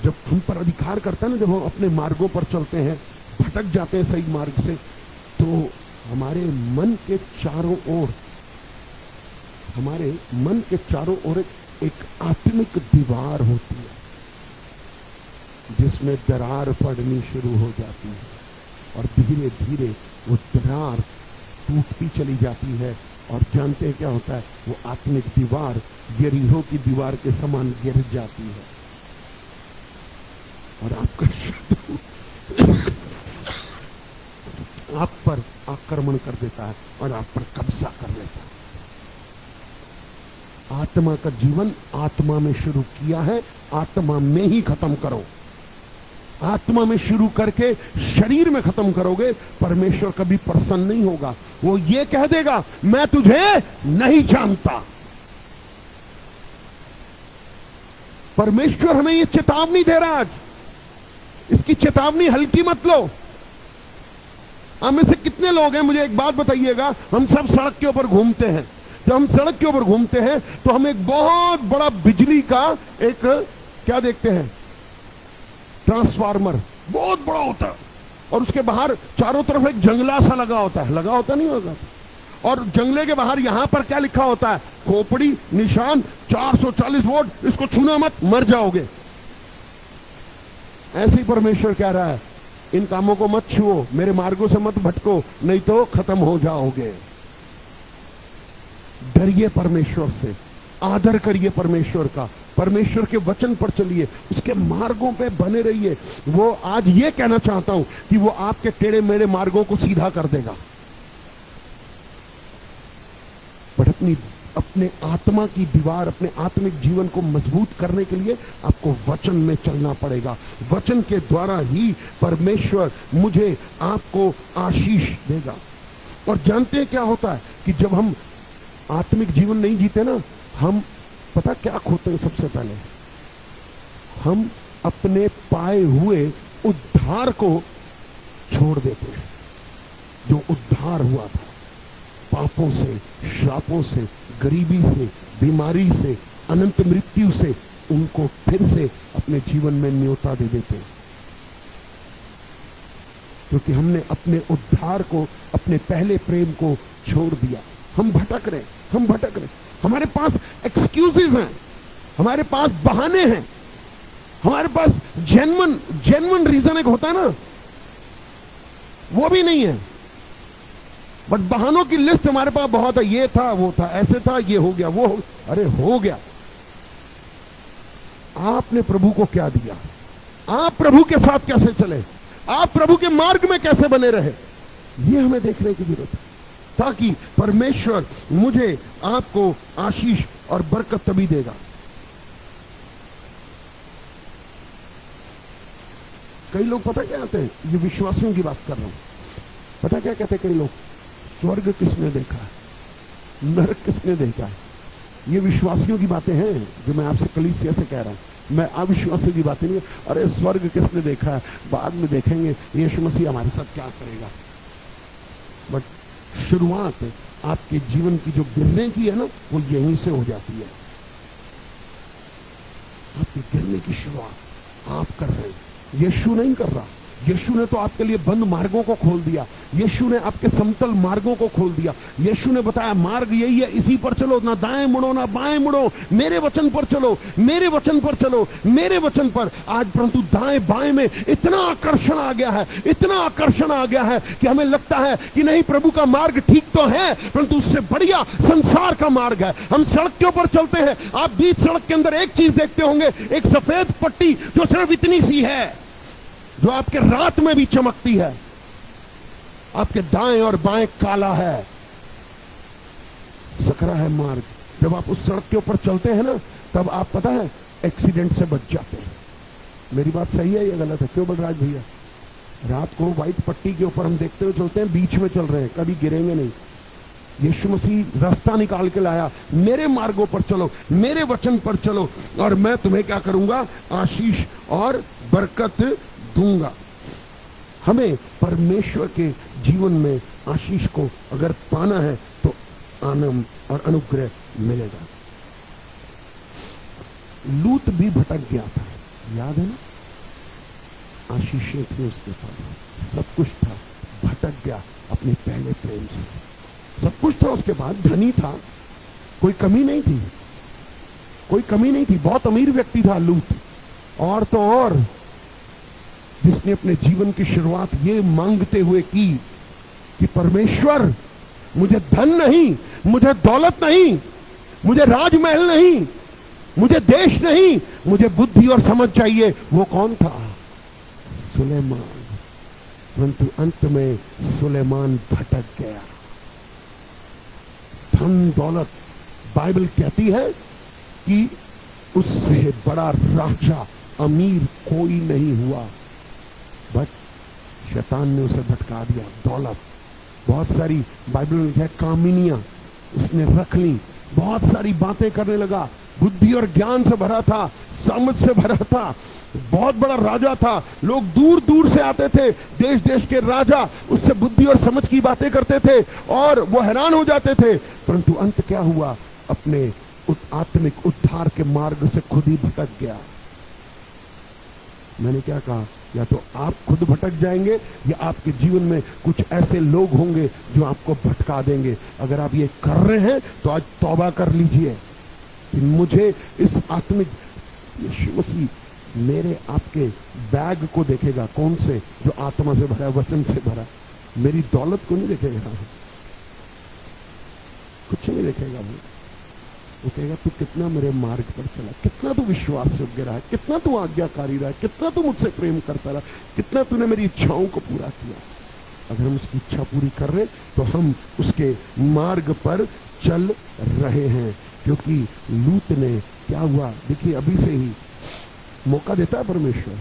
[SPEAKER 2] जब हम पर अधिकार करता है ना, जब हम अपने मार्गों पर चलते हैं, भटक जाते हैं सही मार्ग से, तो हमारे मन के चारों ओर एक आत्मिक दीवार होती है, जिसमें दरार पड़नी शुरू हो जाती है, और धीरे धीरे वो दरार टूटती चली जाती है। और जानते हैं क्या होता है, वो आत्मिक दीवार यरीहो की दीवार के समान गिर जाती है, और आपका शत्रु आप पर आक्रमण कर देता है और आप पर कब्जा कर लेता है। आत्मा का जीवन आत्मा में शुरू किया है, आत्मा में ही खत्म करो। आत्मा में शुरू करके शरीर में खत्म करोगे, परमेश्वर कभी प्रसन्न नहीं होगा। वो ये कह देगा, मैं तुझे नहीं जानता। परमेश्वर हमें ये चेतावनी दे रहा है आज, इसकी चेतावनी हल्की मत लो। हम में से कितने लोग हैं, मुझे एक बात बताइएगा, हम सब सड़क के ऊपर घूमते हैं। जब हम सड़क के ऊपर घूमते हैं तो हम एक बहुत बड़ा बिजली का एक क्या देखते हैं, ट्रांसफार्मर बहुत बड़ा होता है, और उसके बाहर चारों तरफ एक जंगला सा लगा होता नहीं होगा। और जंगले के बाहर यहां पर क्या लिखा होता है, खोपड़ी निशान 440 वोल्ट, इसको छूना मत, मर जाओगे। ऐसे ही परमेश्वर कह रहा है, इन कामों को मत छुओ, मेरे मार्गों से मत भटको, नहीं तो खत्म हो जाओगे। डरिए परमेश्वर से, आदर करिए परमेश्वर का, परमेश्वर के वचन पर चलिए, उसके मार्गों पे बने रहिए। वो आज ये कहना चाहता हूं कि वो आपके टेढ़े मेढ़े मार्गों को सीधा कर देगा। पर अपने आत्मा की दीवार, अपने आत्मिक जीवन को मजबूत करने के लिए आपको वचन में चलना पड़ेगा। वचन के द्वारा ही परमेश्वर मुझे आपको आशीष देगा। और जानते हैं क्या होता है कि जब हम आत्मिक जीवन नहीं जीते ना, हम पता क्या खोते हैं, सबसे पहले हम अपने पाए हुए उद्धार को छोड़ देते हैं। जो उद्धार हुआ था पापों से, श्रापों से, गरीबी से, बीमारी से, अनंत मृत्यु से, उनको फिर से अपने जीवन में न्योता दे देते हैं, क्योंकि हमने अपने उद्धार को, अपने पहले प्रेम को छोड़ दिया। हम भटक रहे, हमारे पास एक्सक्यूजेस हैं, हमारे पास बहाने हैं, हमारे पास जेन्युइन रीजन एक होता है ना, वो भी नहीं है। बट बहानों की लिस्ट हमारे पास बहुत है, ये था, वो था, ऐसे था, ये हो गया, वो हो, अरे हो गया। आपने प्रभु को क्या दिया? आप प्रभु के साथ कैसे चले? आप प्रभु के मार्ग में कैसे बने रहे? ये हमें देखने की जरूरत है, ताकि परमेश्वर मुझे आपको आशीष और बरकत तभी देगा। कई लोग पता क्या कहते हैं, ये विश्वासियों की बात कर रहा हूं, पता क्या कहते हैं कई लोग, स्वर्ग किसने देखा है, नरक किसने देखा है? ये विश्वासियों की बातें हैं जो मैं आपसे कलीसिया से कह रहा हूं, मैं अविश्वासियों की बातें नहीं। अरे स्वर्ग किसने देखा है, बाद में देखेंगे, यीशु मसीह हमारे साथ क्या करेगा। बट शुरुआत आपके जीवन की जो गिरने की है ना, वो यहीं से हो जाती है। आपके गिरने की शुरुआत आप कर रहे हैं, यीशु नहीं कर रहा। यीशु ने तो आपके लिए बंद मार्गों को खोल दिया, यीशु ने आपके समतल मार्गों को खोल दिया। यीशु ने बताया मार्ग यही है, इसी पर चलो, ना दाएं मुड़ो ना बाएं मुड़ो, मेरे वचन पर चलो, मेरे वचन पर चलो, मेरे वचन पर। आज परंतु दाएं बाएं में इतना आकर्षण आ गया है, इतना आकर्षण आ गया है कि हमें लगता है कि नहीं, प्रभु का मार्ग ठीक तो है, परंतु उससे बढ़िया संसार का मार्ग है। हम सड़क के ऊपर चलते हैं, आप बीच सड़क के अंदर एक चीज देखते होंगे, एक सफेद पट्टी जो सिर्फ इतनी सी है, जो आपके रात में भी चमकती है। आपके दाएं और बाएं काला है, सकरा है मार्ग। जब आप उस सड़क के ऊपर चलते हैं ना, तब आप पता है एक्सीडेंट से बच जाते हैं। मेरी बात सही है या गलत है? क्यों बलराज भैया? रात को व्हाइट पट्टी के ऊपर हम देखते हुए चलते हैं, बीच में चल रहे हैं, कभी गिरेंगे नहीं। यीशु मसीह रास्ता निकाल के लाया, मेरे मार्गों पर चलो, मेरे वचन पर चलो, और मैं तुम्हें क्या करूंगा? आशीष और बरकत दूंगा। हमें परमेश्वर के जीवन में आशीष को अगर पाना है तो आनंद और अनुग्रह मिलेगा। लूत भी भटक गया था, याद है ना? आशीषें थी उसके पास, सब कुछ था, भटक गया अपने पहले प्रेम से। सब कुछ था उसके बाद, धनी था, कोई कमी नहीं थी, कोई कमी नहीं थी, बहुत अमीर व्यक्ति था लूत। और तो और जिसने अपने जीवन की शुरुआत ये मांगते हुए की कि परमेश्वर, मुझे धन नहीं, मुझे दौलत नहीं, मुझे राजमहल नहीं, मुझे देश नहीं, मुझे बुद्धि और समझ चाहिए। वो कौन था? सुलेमान। परंतु अंत में सुलेमान भटक गया। धन दौलत, बाइबल कहती है कि उससे बड़ा राजा अमीर कोई नहीं हुआ, बट शैतान ने उसे भटका दिया। दौलत, बहुत सारी बाइबल में है कामिनियां उसने रख ली, बहुत सारी बातें करने लगा, बुद्धि और ज्ञान से भरा था, समझ से भरा था, बहुत बड़ा राजा था। लोग दूर दूर से आते थे, देश देश के राजा उससे बुद्धि और समझ की बातें करते थे और वो हैरान हो जाते थे। परंतु अंत क्या हुआ? अपने आत्मिक उद्धार के मार्ग से खुद ही भटक गया। मैंने क्या कहा? या तो आप खुद भटक जाएंगे या आपके जीवन में कुछ ऐसे लोग होंगे जो आपको भटका देंगे। अगर आप ये कर रहे हैं तो आज तौबा कर लीजिए कि मुझे इस आत्मिक, यीशु मसीह मेरे आपके बैग को देखेगा, कौन से? जो आत्मा से भरा, वचन से भरा। मेरी दौलत को नहीं देखेगा, कुछ नहीं देखेगा। वो कहेगा तू कितना मेरे मार्ग पर चला, कितना तू विश्वास योग्य रहा, कितना तू आज्ञाकारी रहा, कितना तू मुझसे प्रेम करता रहा, कितना तूने मेरी इच्छाओं को पूरा किया। अगर हम उसकी इच्छा पूरी कर रहे तो हम उसके मार्ग पर चल रहे हैं। क्योंकि लूत ने क्या हुआ? देखिए, अभी से ही मौका देता है परमेश्वर।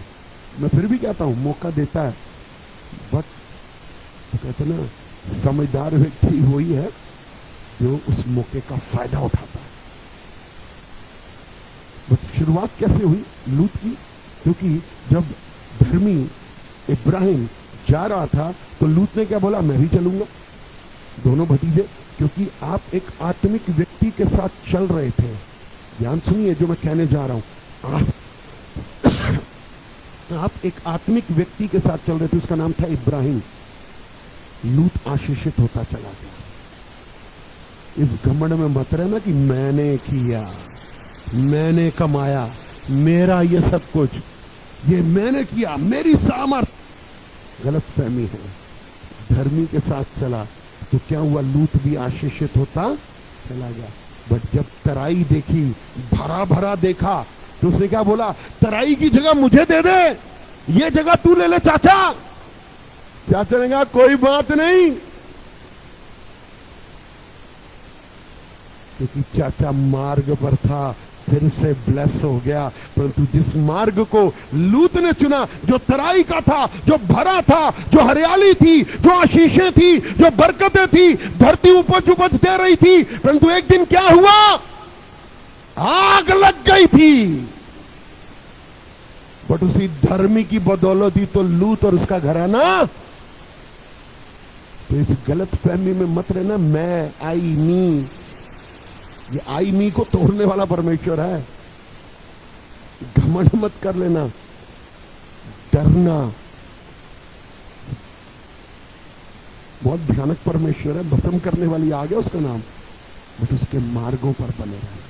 [SPEAKER 2] मैं फिर भी कहता हूं मौका देता है, बट तो कहते ना, समझदार व्यक्ति वही है जो उस मौके का फायदा उठाता है। शुरुआत कैसे हुई लूत की? क्योंकि जब धर्मी इब्राहिम जा रहा था तो लूत ने क्या बोला? मैं भी चलूंगा। दोनों भतीजे, क्योंकि आप एक आत्मिक व्यक्ति के साथ चल रहे थे। ध्यान सुनिए जो मैं कहने जा रहा हूं। आप एक आत्मिक व्यक्ति के साथ चल रहे थे, उसका नाम था इब्राहिम। लूत आशीषित होता चला गया। इस घमंड में मत रहना कि मैंने किया, मैंने कमाया, मेरा ये सब कुछ, ये मैंने किया, मेरी सामर्थ। गलत फहमी है। धर्मी के साथ चला तो क्या हुआ? लूत भी आशीषित होता चला गया। बट जब तराई देखी, भरा भरा देखा, तो उसने क्या बोला? तराई की जगह मुझे दे दे, ये जगह तू ले ले चाचा। चाचा ने कहा कोई बात नहीं, क्योंकि चाचा मार्ग पर था, फिर से ब्लेस हो गया। परंतु जिस मार्ग को लूत ने चुना, जो तराई का था, जो भरा था, जो हरियाली थी, जो आशीषें थी, जो बरकतें थी, धरती उपज दे रही थी, परंतु एक दिन क्या हुआ? आग लग गई थी। बट उसी धर्मी की बदौलत ही तो लूत और उसका घराना तो इस गलत फहमी में मत रहना मैं, आई मी, ये आई मी को तोड़ने वाला परमेश्वर है। घमंड मत कर लेना, डरना बहुत भयानक परमेश्वर है, भस्म करने वाली आग है उसका नाम, बट उसके मार्गों पर बने रहना,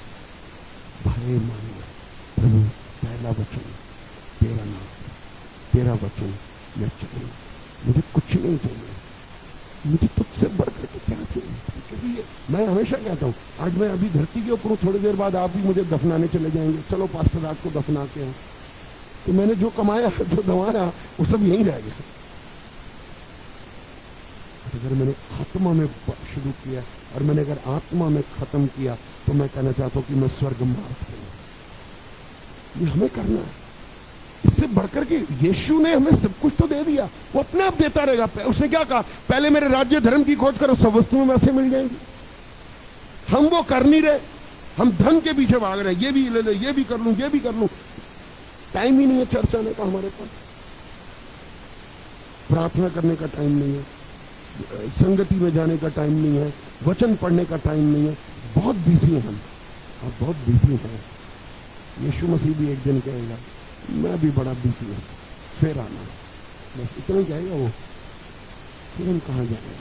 [SPEAKER 2] भय मानना। प्रभु पहला वचन तेरा नाम, तेरा वचन मैं चलूंगा, मुझे कुछ नहीं चाहिए, मुझे तुझसे बढ़कर के क्या चाहिए। क्योंकि मैं हमेशा कहता हूं, आज मैं अभी धरती के ऊपर, थोड़ी देर बाद आप भी मुझे दफनाने चले जाएंगे, चलो पास्टर राज को दफना के हैं, तो मैंने जो कमाया जो दवाया वो सब यहीं रह गया। अगर मैंने आत्मा में शुरू किया और मैंने अगर आत्मा में खत्म किया तो मैं कहना चाहता हूं कि मैं स्वर्ग मार्ग पे हूं। ये हमें करना है, इससे बढ़कर के यीशु ने हमें सब कुछ तो दे दिया, वो अपने आप देता रहेगा। उसने क्या कहा, पहले मेरे राज्य धर्म की खोज करो, सब वस्तुएं वैसे मिल जाएंगी। हम वो कर नहीं रहे, हम धन के पीछे भाग रहे हैं, ये भी ले ले, ये भी कर लूं, ये भी कर लूं। टाइम ही नहीं है चर्च आने का हमारे पास, प्रार्थना करने का टाइम नहीं है, संगति में जाने का टाइम नहीं है, वचन पढ़ने का टाइम नहीं है। बहुत बिजी हैं हम, आप बहुत बिजी हैं। यीशु मसीह भी एक दिन कहेगा मैं भी बड़ा बिजी हूं, फिर आना, बस इतना ही कहेगा वो। फिर हम कहाँ जाएंगे,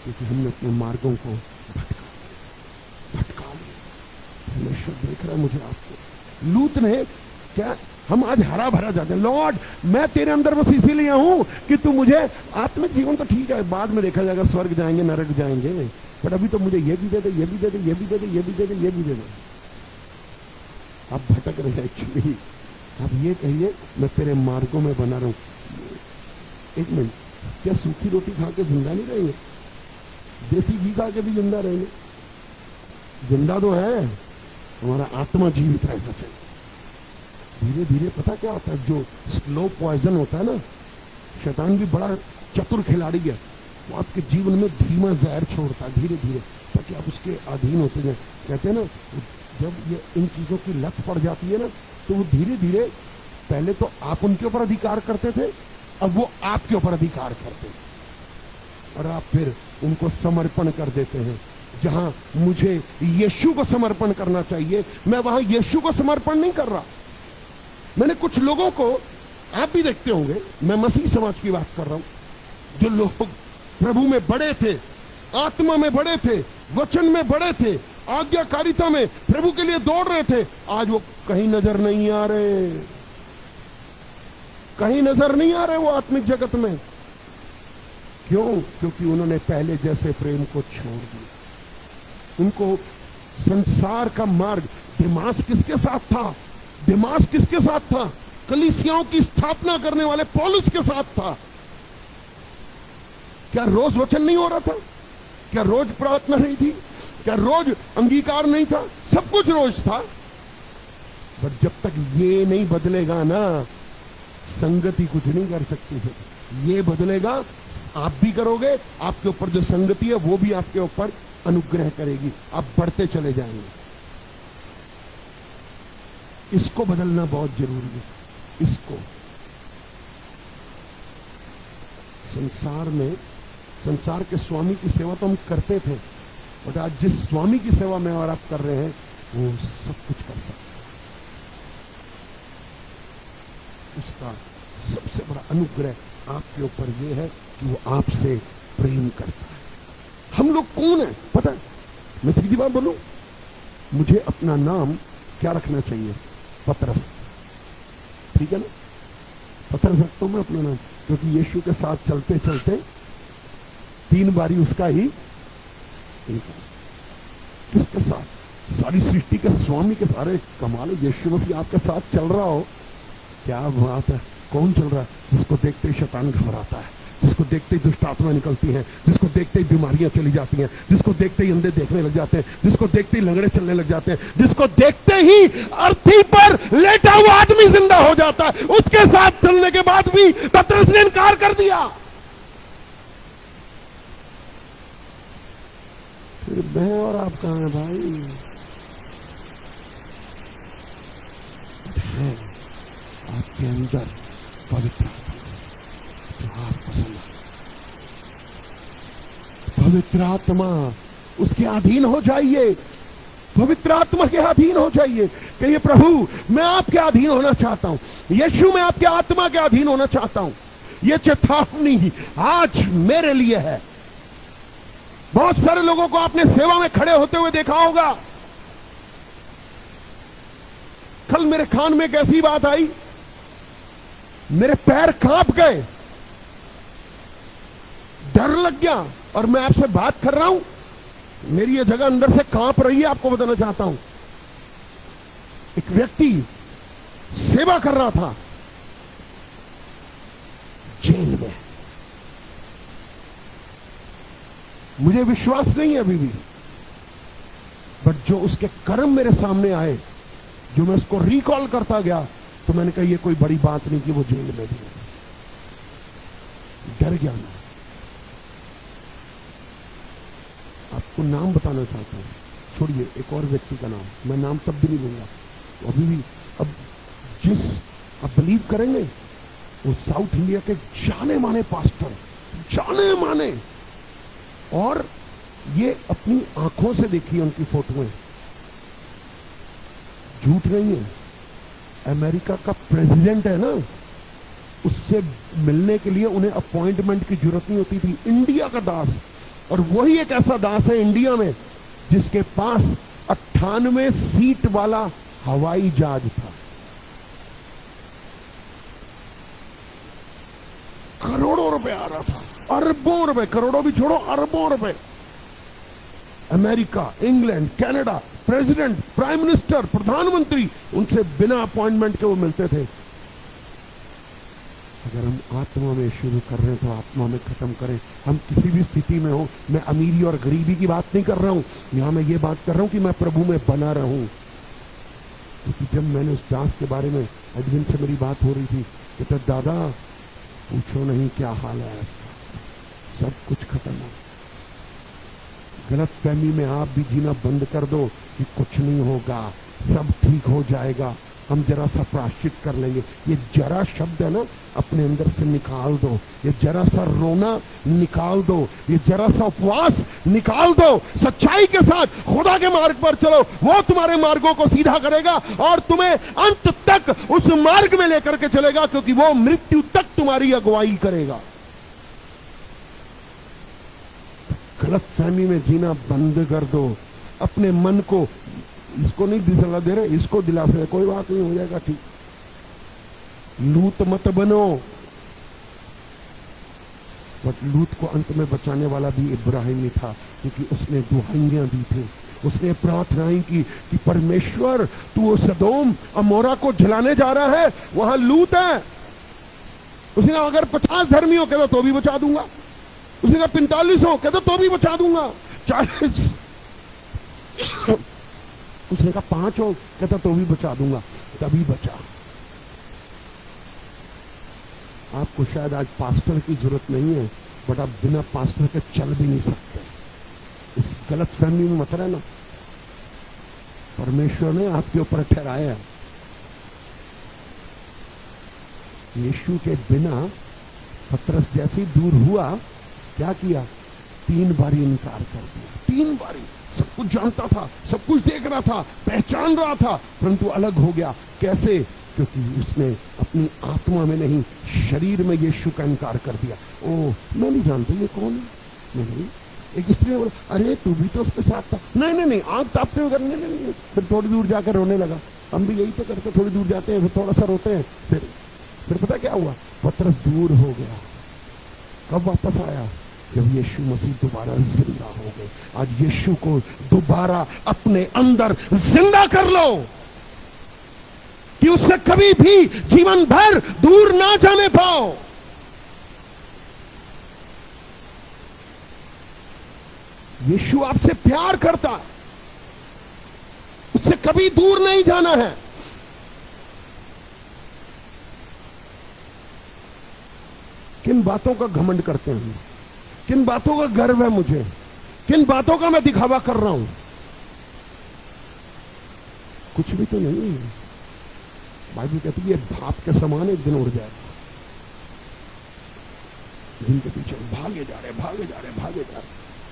[SPEAKER 2] क्योंकि हमने अपने मार्गों को भटका लिया। परमेश्वर देख रहा है मुझे, आपको। लूत ने क्या, हम आज हरा भरा जाते हैं, लॉर्ड मैं तेरे अंदर बस इसीलिए हूं कि तू मुझे आत्मिक जीवन तो ठीक है, बाद में देखा जाएगा, स्वर्ग जाएंगे नरक जाएंगे, बट अभी तो मुझे ये भी दे दे, ये भी दे दे, ये भी दे दे, ये भी दे दे, ये भी दे दे। आप भटक रहे हैं एक्चुअली। आप ये कहिए मैं तेरे मार्गों में बना रहूं। एक मिनट, क्या सूखी रोटी खा के जिंदा नहीं रहेंगे? देसी घी खा के भी जिंदा रहेंगे? जिंदा तो है, हमारा आत्मा जीवित रहना चाहिए। धीरे धीरे पता क्या होता है, जो स्लो पॉइजन होता है ना, शैतान भी बड़ा चतुर खिलाड़ी है, वो आपके जीवन में धीमा जहर छोड़ता है धीरे धीरे, ताकि आप उसके अधीन होते जाए। कहते हैं ना, जब ये इन चीजों की लत पड़ जाती है ना, तो वो धीरे धीरे, पहले तो आप उनके ऊपर अधिकार करते थे, अब वो आपके ऊपर अधिकार करते हैं, और आप फिर उनको समर्पण कर देते हैं। जहां मुझे यीशु को समर्पण करना चाहिए, मैं वहां यीशु को समर्पण नहीं कर रहा। मैंने कुछ लोगों को, आप भी देखते होंगे, मैं मसीह समाज की बात कर रहा हूं, जो लोग प्रभु में बड़े थे, आत्मा में बड़े थे, वचन में बड़े थे, आज्ञाकारिता में प्रभु के लिए दौड़ रहे थे, आज वो कहीं नजर नहीं आ रहे, कहीं नजर नहीं आ रहे वो आत्मिक जगत में। क्यों? क्योंकि उन्होंने पहले जैसे प्रेम को छोड़ दिया। उनको संसार का मार्ग, दिमाग किसके साथ था? दिमाग किसके साथ था? कलीसियाओं की स्थापना करने वाले पौलुस के साथ था। क्या रोज वचन नहीं हो रहा था? क्या रोज प्रार्थना नहीं थी? क्या रोज अंगीकार नहीं था? सब कुछ रोज था। पर जब तक ये नहीं बदलेगा ना, संगति कुछ नहीं कर सकती है। ये बदलेगा, आप भी करोगे, आपके ऊपर जो संगति है वो भी आपके ऊपर अनुग्रह करेगी, आप बढ़ते चले जाएंगे। इसको बदलना बहुत जरूरी है। इसको संसार में, संसार के स्वामी की सेवा तो हम करते थे, बट आज जिस स्वामी की सेवा में और आप कर रहे हैं, वो सब कुछ कर सकता है। उसका सबसे बड़ा अनुग्रह आपके ऊपर यह है कि वो आपसे प्रेम करता है। हम लोग कौन है पता है? मैं सीधी बात बोलूं, मुझे अपना नाम क्या रखना चाहिए? पतरस। ठीक है ना, पतरस रखता हूं मैं अपना नाम, क्योंकि यीशु के साथ चलते चलते 3 बारी उसका ही, किसके साथ? सारी सृष्टि के स्वामी के सारे कमाल। यीशु मसीह आपके साथ चल रहा हो, क्या बात है। कौन चल रहा है? जिसको देखते ही शैतान घबराता है, जिसको देखते ही दुष्ट आत्मा निकलती है, जिसको देखते ही बीमारियां चली जाती हैं, जिसको देखते ही अंधे देखने लग जाते हैं, जिसको देखते ही लंगड़े चलने लग जाते हैं, जिसको देखते ही अर्थी पर लेटा हुआ आदमी जिंदा हो जाता है। उसके साथ चलने के बाद भी पतरस ने इनकार कर दिया। फिर मैं और आप कहां हैं भाई? है आपके अंदर पवित्र, तो आप पसंद पवित्र आत्मा उसके अधीन हो जाइए, पवित्र आत्मा के अधीन हो जाइए। कहिए प्रभु मैं आपके अधीन होना चाहता हूं, यीशु मैं आपके आत्मा के अधीन होना चाहता हूं। यह चेतावनी आज मेरे लिए है। बहुत सारे लोगों को आपने सेवा में खड़े होते हुए देखा होगा। कल मेरे कान में एक ऐसी बात आई, मेरे पैर कांप गए, डर लग गया। और मैं आपसे बात कर रहा हूं, मेरी ये जगह अंदर से कांप रही है। आपको बताना चाहता हूं, एक व्यक्ति सेवा कर रहा था जेल में। मुझे विश्वास नहीं है अभी भी, बट जो उसके कर्म मेरे सामने आए, जो मैं उसको रिकॉल करता गया, तो मैंने कहा ये कोई बड़ी बात नहीं कि वो जेल में भी है। डर गया मैं। आपको नाम बताना चाहता हूं, छोड़िए एक और व्यक्ति का नाम, मैं नाम तब भी नहीं लूंगा। अभी भी अब जिस आप बिलीव करेंगे, वो साउथ इंडिया के जाने माने पास्टर, जाने माने, और ये अपनी आंखों से देखी उनकी फोटोएं, झूठ नहीं है। अमेरिका का प्रेसिडेंट है ना, उससे मिलने के लिए उन्हें अपॉइंटमेंट की जरूरत नहीं होती थी। इंडिया का दास, और वही एक ऐसा दास है इंडिया में जिसके पास 98 सीट वाला हवाई जहाज था। करोड़ों रुपए आ रहा था, अरबों रुपए, करोड़ों भी छोड़ो, अरबों रुपए। America, England, Canada, president, prime minister, प्रधानमंत्री, उनसे बिना अपॉइंटमेंट के वो मिलते थे। अगर हम आत्मा में शुरू कर रहे हैं तो आत्मा में खत्म करें। हम किसी भी स्थिति में हो, मैं अमीरी और गरीबी की बात नहीं कर रहा हूं, यहां मैं ये बात कर रहा हूं कि मैं प्रभु में बना रहूं। क्योंकि जब मैंने उस दास के बारे में एडविन से मेरी बात हो रही थी, कहता दादा पूछो नहीं क्या हाल है इसका, सब कुछ खत्म हो। गलत फहमी में आप भी जीना बंद कर दो कि कुछ नहीं होगा, सब ठीक हो जाएगा, हम जरा सा प्रायश्चित कर लेंगे। ये जरा शब्द है ना, अपने अंदर से निकाल दो। ये जरा सा रोना निकाल दो, ये जरा सा उपवास निकाल दो। सच्चाई के साथ खुदा के मार्ग पर चलो, वो तुम्हारे मार्गों को सीधा करेगा और तुम्हें अंत तक उस मार्ग में लेकर के चलेगा, क्योंकि वो मृत्यु तक तुम्हारी अगुवाई करेगा। गलत फहमी में जीना बंद कर दो। अपने मन को, इसको नहीं दिला दे रहे, इसको दिला दे, कोई बात नहीं, हो जाएगा ठीक। लूत मत बनो। बट लूत को अंत में बचाने वाला भी इब्राहिम ही था, क्योंकि उसने दुहाइयां दी थी, उसने प्रार्थनाएं की कि परमेश्वर तू सदोम अमोरा को जलाने जा रहा है, वहां लूत है। उसने अगर 50 धर्मी हो कहता तो भी बचा दूंगा, उसने कहा 45 हो कहता तो भी बचा दूंगा, 40 उसने कहा 5 हो कहता तो भी बचा दूंगा, तभी बचा। आपको शायद आज पास्टर की जरूरत नहीं है, बट आप बिना पास्टर के चल भी नहीं सकते। इस गलत फहमी में मत रहना। परमेश्वर ने आपके ऊपर ठहराया। यीशु के बिना पतरस जैसे ही दूर हुआ, क्या किया? 3 बारी इनकार कर दिया। 3 बारी। सब कुछ जानता था, सब कुछ देख रहा था, पहचान रहा था, परंतु अलग हो गया। कैसे? क्योंकि उसने अपनी आत्मा में नहीं, शरीर में यीशु का इनकार कर दिया। ओ, मैं नहीं जानता ये कौन है। नहीं, एक स्त्री ने बोला, अरे तू भी तो उसके साथ था। नहीं नहीं नहीं, आंख तापते हुए करने नहीं। फिर थोड़ी दूर जाकर रोने लगा। हम भी यही तो करते, थोड़ी दूर जाते हैं, फिर थोड़ा सा रोते हैं, फिर पता क्या हुआ? पतरस दूर हो गया। कब वापस आया? जब यीशु मसीह दोबारा जिंदा हो गए। आज यीशु को दोबारा अपने अंदर जिंदा कर लो कि उससे कभी भी जीवन भर दूर ना जाने पाओ। यीशु आपसे प्यार करता है, उससे कभी दूर नहीं जाना है। किन बातों का घमंड करते हैं, किन बातों का गर्व है मुझे, किन बातों का मैं दिखावा कर रहा हूं? कुछ भी तो नहीं है। बाइबल कहती है भाप के समान एक दिन उड़ जाएगा। जिनके पीछे भागे जा रहे, भागे जा रहे, भागे जा रहे,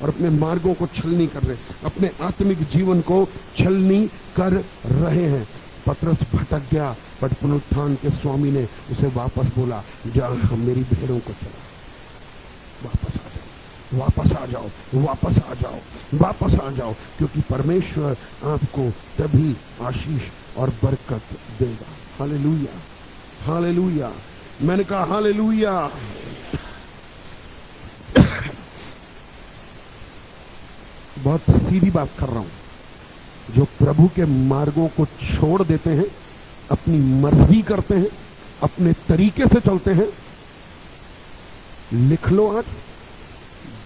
[SPEAKER 2] और अपने मार्गों को छलनी कर रहे, अपने आत्मिक जीवन को छलनी कर रहे हैं। पतरस भटक गया, बट पुनरुत्थान के स्वामी ने उसे वापस बोला, जा मेरी भेड़ों को चला, वापस आ जाओ, वापस आ जाओ, वापस आ जाओ, वापस आ जाओ, क्योंकि परमेश्वर आपको तभी आशीष और बरकत देगा। Hallelujah, hallelujah. मैंने कहा हालेलुया। बहुत सीधी बात कर रहा हूं। जो प्रभु के मार्गों को छोड़ देते हैं, अपनी मर्जी करते हैं, अपने तरीके से चलते हैं, लिख लो आज,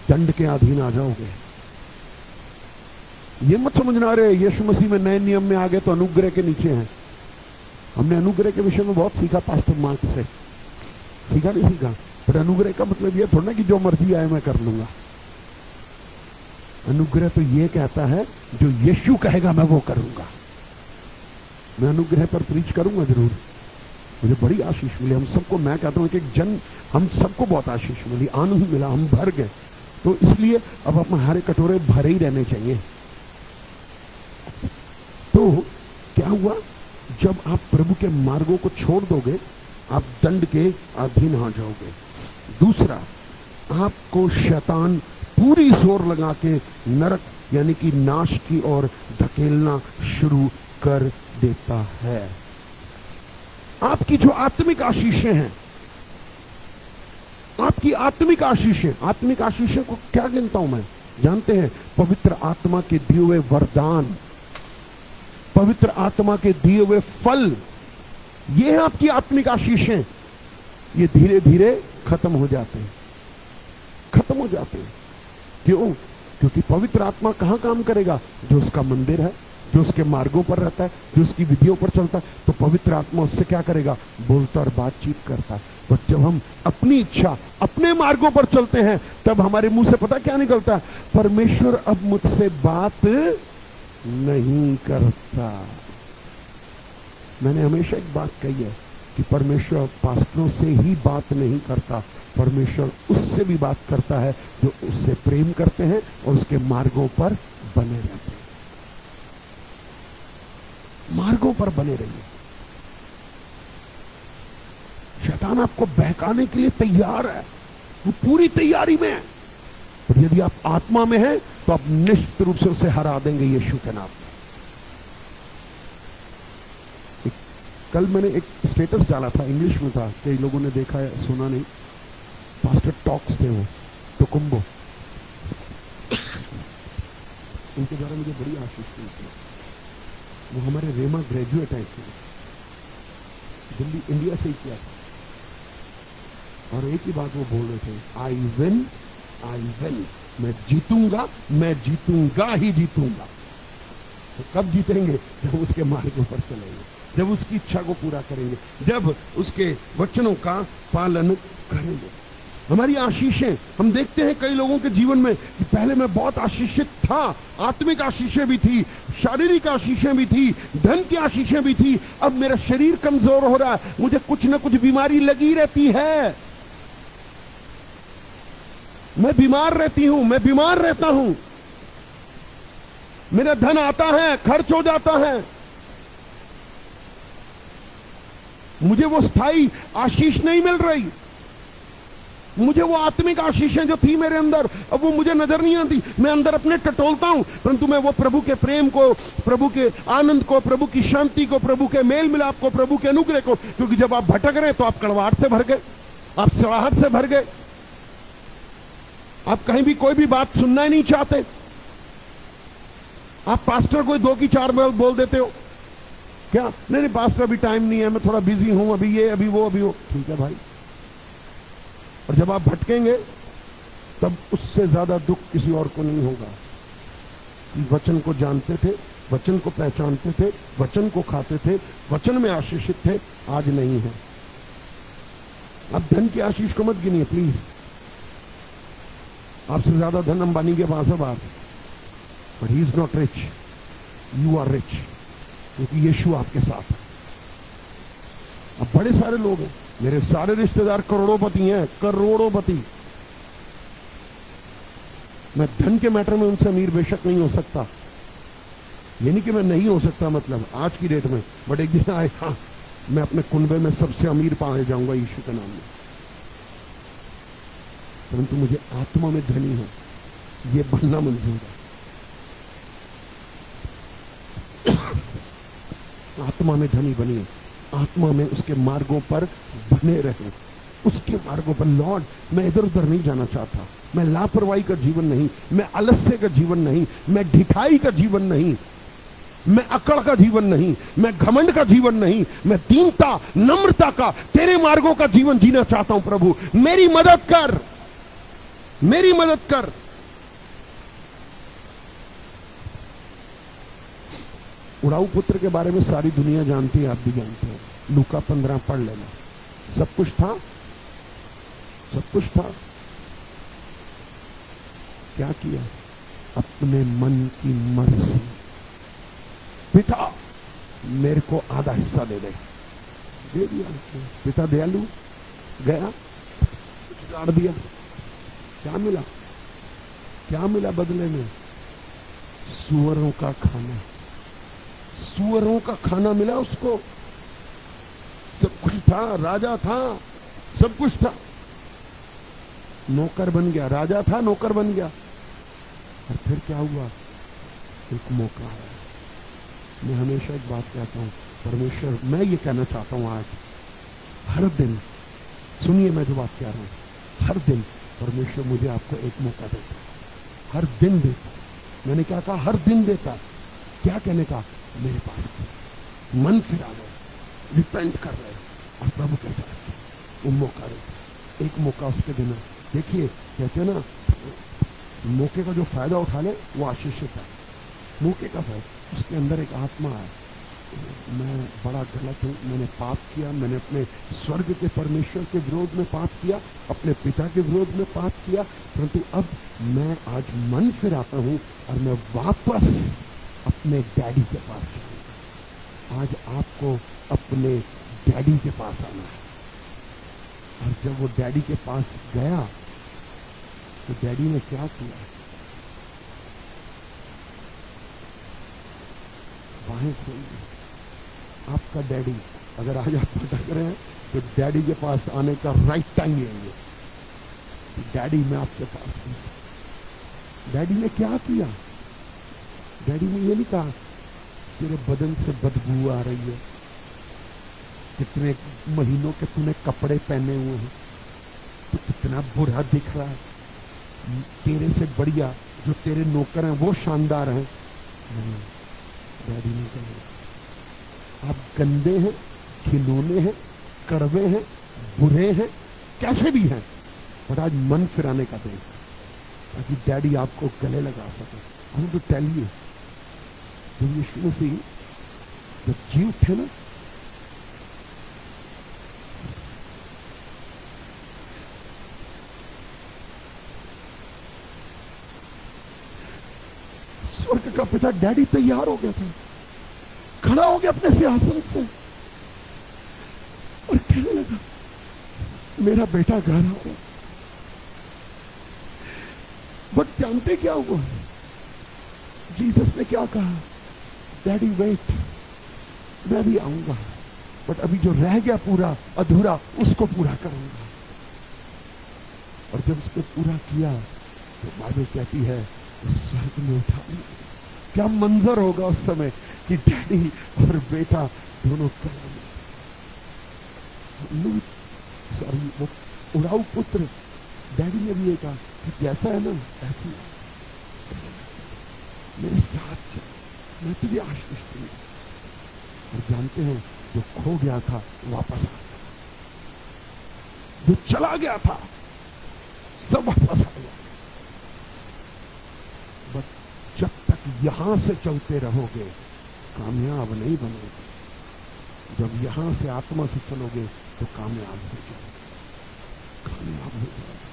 [SPEAKER 2] दंड के अधीन आ जाओगे। ये मत समझना रहे यीशु मसीह में नए नियम में आ गए तो अनुग्रह के नीचे हैं। हमने अनुग्रह के विषय में बहुत सीखा पास्टर मार्क से, सीखा नहीं सीखा, पर अनुग्रह का मतलब ये थोड़ा ना कि जो मर्जी आए मैं कर लूंगा। अनुग्रह तो ये कहता है जो यीशु कहेगा मैं वो करूंगा। मैं अनुग्रह पर प्रीच करूंगा जरूर, मुझे बड़ी आशीष मिली। हम सबको, मैं कहता हूं कि हम सबको बहुत आशीष मिली, आनंद मिला, हम भर गए। तो इसलिए अब हमारे कटोरे भरे ही रहने चाहिए। तो क्या हुआ, जब आप प्रभु के मार्गों को छोड़ दोगे, आप दंड के अधीन आ जाओगे। दूसरा, आपको शैतान पूरी जोर लगा के नरक यानी कि नाश की ओर धकेलना शुरू कर देता है। आपकी जो आत्मिक आशीषें हैं, आपकी आत्मिक आशीषें को क्या गिनता हूं मैं, जानते हैं? पवित्र आत्मा के दिए हुए वरदान, पवित्र आत्मा के दिए हुए फल, ये है आपकी आत्मिक आशीषें। ये धीरे धीरे खत्म हो जाते हैं, खत्म हो जाते हैं। क्यों? क्योंकि पवित्र आत्मा कहां काम करेगा? जो उसका मंदिर है, जो उसके मार्गों पर रहता है, जो उसकी विधियों पर चलता है, तो पवित्र आत्मा उससे क्या करेगा? बोलता और बातचीत करता है। पर जब हम अपनी इच्छा, अपने मार्गों पर चलते हैं, तब हमारे मुंह से पता क्या निकलता है? परमेश्वर अब मुझसे बात नहीं करता। मैंने हमेशा एक बात कही है कि परमेश्वर पास्टरों से ही बात नहीं करता, परमेश्वर उससे भी बात करता है जो उससे प्रेम करते हैं और उसके मार्गों पर बने रहते हैं। मार्गों पर बने रहिए। शैतान आपको बहकाने के लिए तैयार है, वो पूरी तैयारी में है, और यदि आप आत्मा में हैं तो आप निश्चित रूप से उसे हरा देंगे यीशु के नाम में। कल मैंने एक स्टेटस डाला था, इंग्लिश में था, कई लोगों ने देखा है, सुना नहीं। पास्टर टॉक्स थे वो टोकुम्बो, उनके द्वारा मुझे बड़ी आशीष मिली थी। वो हमारे रेमा ग्रेजुएट हैं, दिल्ली इंडिया से ही किया था, और एक ही बात वो बोल रहे थे, आई विन, मैं जीतूंगा, मैं जीतूंगा ही जीतूंगा। तो कब जीतेंगे? जब उसके मार्गों पर चलेंगे, जब उसकी इच्छा को पूरा करेंगे, जब उसके वचनों का पालन करेंगे। हमारी आशीषें, हम देखते हैं कई लोगों के जीवन में कि पहले मैं बहुत आशीषित था, आत्मिक आशीषें भी थी, शारीरिक आशीषें भी थी, धन की आशीषें भी थी, अब मेरा शरीर कमजोर हो रहा है, मुझे कुछ ना कुछ बीमारी लगी रहती है, मैं बीमार रहती हूं, मैं बीमार रहता हूं, मेरा धन आता है, खर्च हो जाता है, मुझे वो स्थायी आशीष नहीं मिल रही, मुझे वो आत्मिक आशीषें जो थी मेरे अंदर, अब वो मुझे नजर नहीं आती। मैं अंदर अपने टटोलता हूं, परंतु मैं वो प्रभु के प्रेम को, प्रभु के आनंद को, प्रभु की शांति को, प्रभु के मेल मिलाप को, प्रभु के अनुग्रह को, क्योंकि जब आप भटक रहे तो आप कड़वाहट से भर गए, आप सड़ाहट से भर गए, आप कहीं भी कोई भी बात सुनना ही नहीं चाहते, आप पास्टर को 2 की 4 बोल देते हो। क्या? नहीं पास्टर अभी टाइम नहीं है, मैं थोड़ा बिजी हूं, अभी ये, अभी वो, अभी वो। ठीक है भाई, और जब आप भटकेंगे तब उससे ज्यादा दुख किसी और को नहीं होगा। वचन को जानते थे, वचन को पहचानते थे, वचन को खाते थे, वचन में आशीषित थे, आज नहीं है। अब धन की आशीष को मत गिनिए प्लीज, आपसे ज्यादा धन अंबानी के पास है बात, but he is not rich, you are rich, क्योंकि यीशु आपके साथ है। अब बड़े सारे लोग हैं, मेरे सारे रिश्तेदार करोड़ोंपति हैं, करोड़ोंपति, मैं धन के मैटर में उनसे अमीर बेशक नहीं हो सकता, ये नहीं कि मैं नहीं हो सकता, मतलब आज की डेट में, बट एक दिन आए, हाँ मैं अपने कुनबे में सबसे अमीर पाए जाऊंगा यीशु के नाम में। परंतु मुझे आत्मा में धनी हो, ये बनना मंजूर है। आत्मा में धनी बनिए, आत्मा में उसके मार्गों पर बने रहें, उसके मार्गों पर। लॉर्ड, मैं इधर उधर नहीं जाना चाहता, मैं लापरवाही का जीवन नहीं, मैं आलस्य का जीवन नहीं, मैं ढिठाई का जीवन नहीं, मैं अकड़ का जीवन नहीं, मैं घमंड का जीवन नहीं, मैं दीनता नम्रता का, तेरे मार्गों का जीवन जीना चाहता हूं। प्रभु मेरी मदद कर, मेरी मदद कर। उड़ाऊ पुत्र के बारे में सारी दुनिया जानती है, आप भी जानते हैं। लूका 15 पढ़ लेना, सब कुछ था, सब कुछ था। क्या किया? अपने मन की मर्जी, पिता मेरे को आधा हिस्सा दे दिया। पिता दयालु, गया गाड़ दिया। क्या मिला? क्या मिला बदले में? सुअरों का खाना, सुअरों का खाना मिला उसको। सब कुछ था, राजा था, सब कुछ था, नौकर बन गया। राजा था, नौकर बन गया। और फिर क्या हुआ? एक मौका आया। मैं हमेशा एक बात कहता हूं, परमेश्वर, मैं ये कहना चाहता हूं आज, हर दिन, सुनिए मैं जो बात कह रहा हूं, हर दिन परमेश्वर मुझे आपको एक मौका देता, हर दिन देता। मैंने क्या कहा? हर दिन देता। क्या कहने का? मेरे पास मन फिरा रहे, रिपेंट कर रहे, और प्रभु के साथ वो मौका देता। एक मौका उसके देना। देखिए, कहते हैं ना, मौके का जो फायदा उठा ले वो आशीषित है। मौके का फायदा, उसके अंदर एक आत्मा है, मैं बड़ा गलत हूं, मैंने पाप किया, मैंने अपने स्वर्ग के परमेश्वर के विरोध में पाप किया, अपने पिता के विरोध में पाप किया, परंतु अब मैं आज मन फिराता हूं और मैं वापस अपने डैडी के पास जाऊंगा। आज आपको अपने डैडी के पास आना है। और जब वो डैडी के पास गया तो डैडी ने क्या किया? बाहें खोल दी। आपका डैडी, अगर आज आप भटक रहे हैं तो डैडी के पास आने का राइट टाइम यही है। डैडी, मैं आपके पास हूं। डैडी ने क्या किया? डैडी ने ये नहीं कहा तेरे बदन से बदबू आ रही है, कितने महीनों के तूने कपड़े पहने हुए हैं, तो कितना बुरा दिख रहा है, तेरे से बढ़िया जो तेरे नौकर हैं वो शानदार हैं। नहीं, डैडी ने कहा आप गंदे हैं, खिलौने हैं, कड़वे हैं, बुरे हैं, कैसे भी हैं, बट आज मन फिराने का दिन, ताकि डैडी आपको गले लगा सके। हम तो टेल यू, जब यीशु मसीह जब जी उठे ना, स्वर्ग का पिता डैडी तैयार हो गया था, खड़ा हो गया अपने सिंहासन से और कहने लगा मेरा बेटा गा रहा हो। बट जानते क्या हुआ? जीसस ने क्या कहा? डैडी वेट, मैं भी आऊंगा, बट अभी जो रह गया पूरा अधूरा उसको पूरा करूंगा। और जब उसने पूरा किया तो बाइबल कहती है स्वर्ग में उठा लिया। क्या मंजर होगा उस समय कि डैडी और बेटा दोनों सॉरी वो उड़ाऊ पुत्र, डैडी ने भी ये कहा कि जैसा है ना ऐसी मेरे साथ चल, मैं तुझे आशीष दूंगा। और जानते हैं जो खो गया था वापस आ गया, जो चला गया था सब वापस आ गया। बट जब तक यहां से चलते रहोगे कामयाब नहीं बनोगे। जब यहां से आत्मा से चलोगे तो कामयाब हो जाओगे, कामयाब हो जाओगे।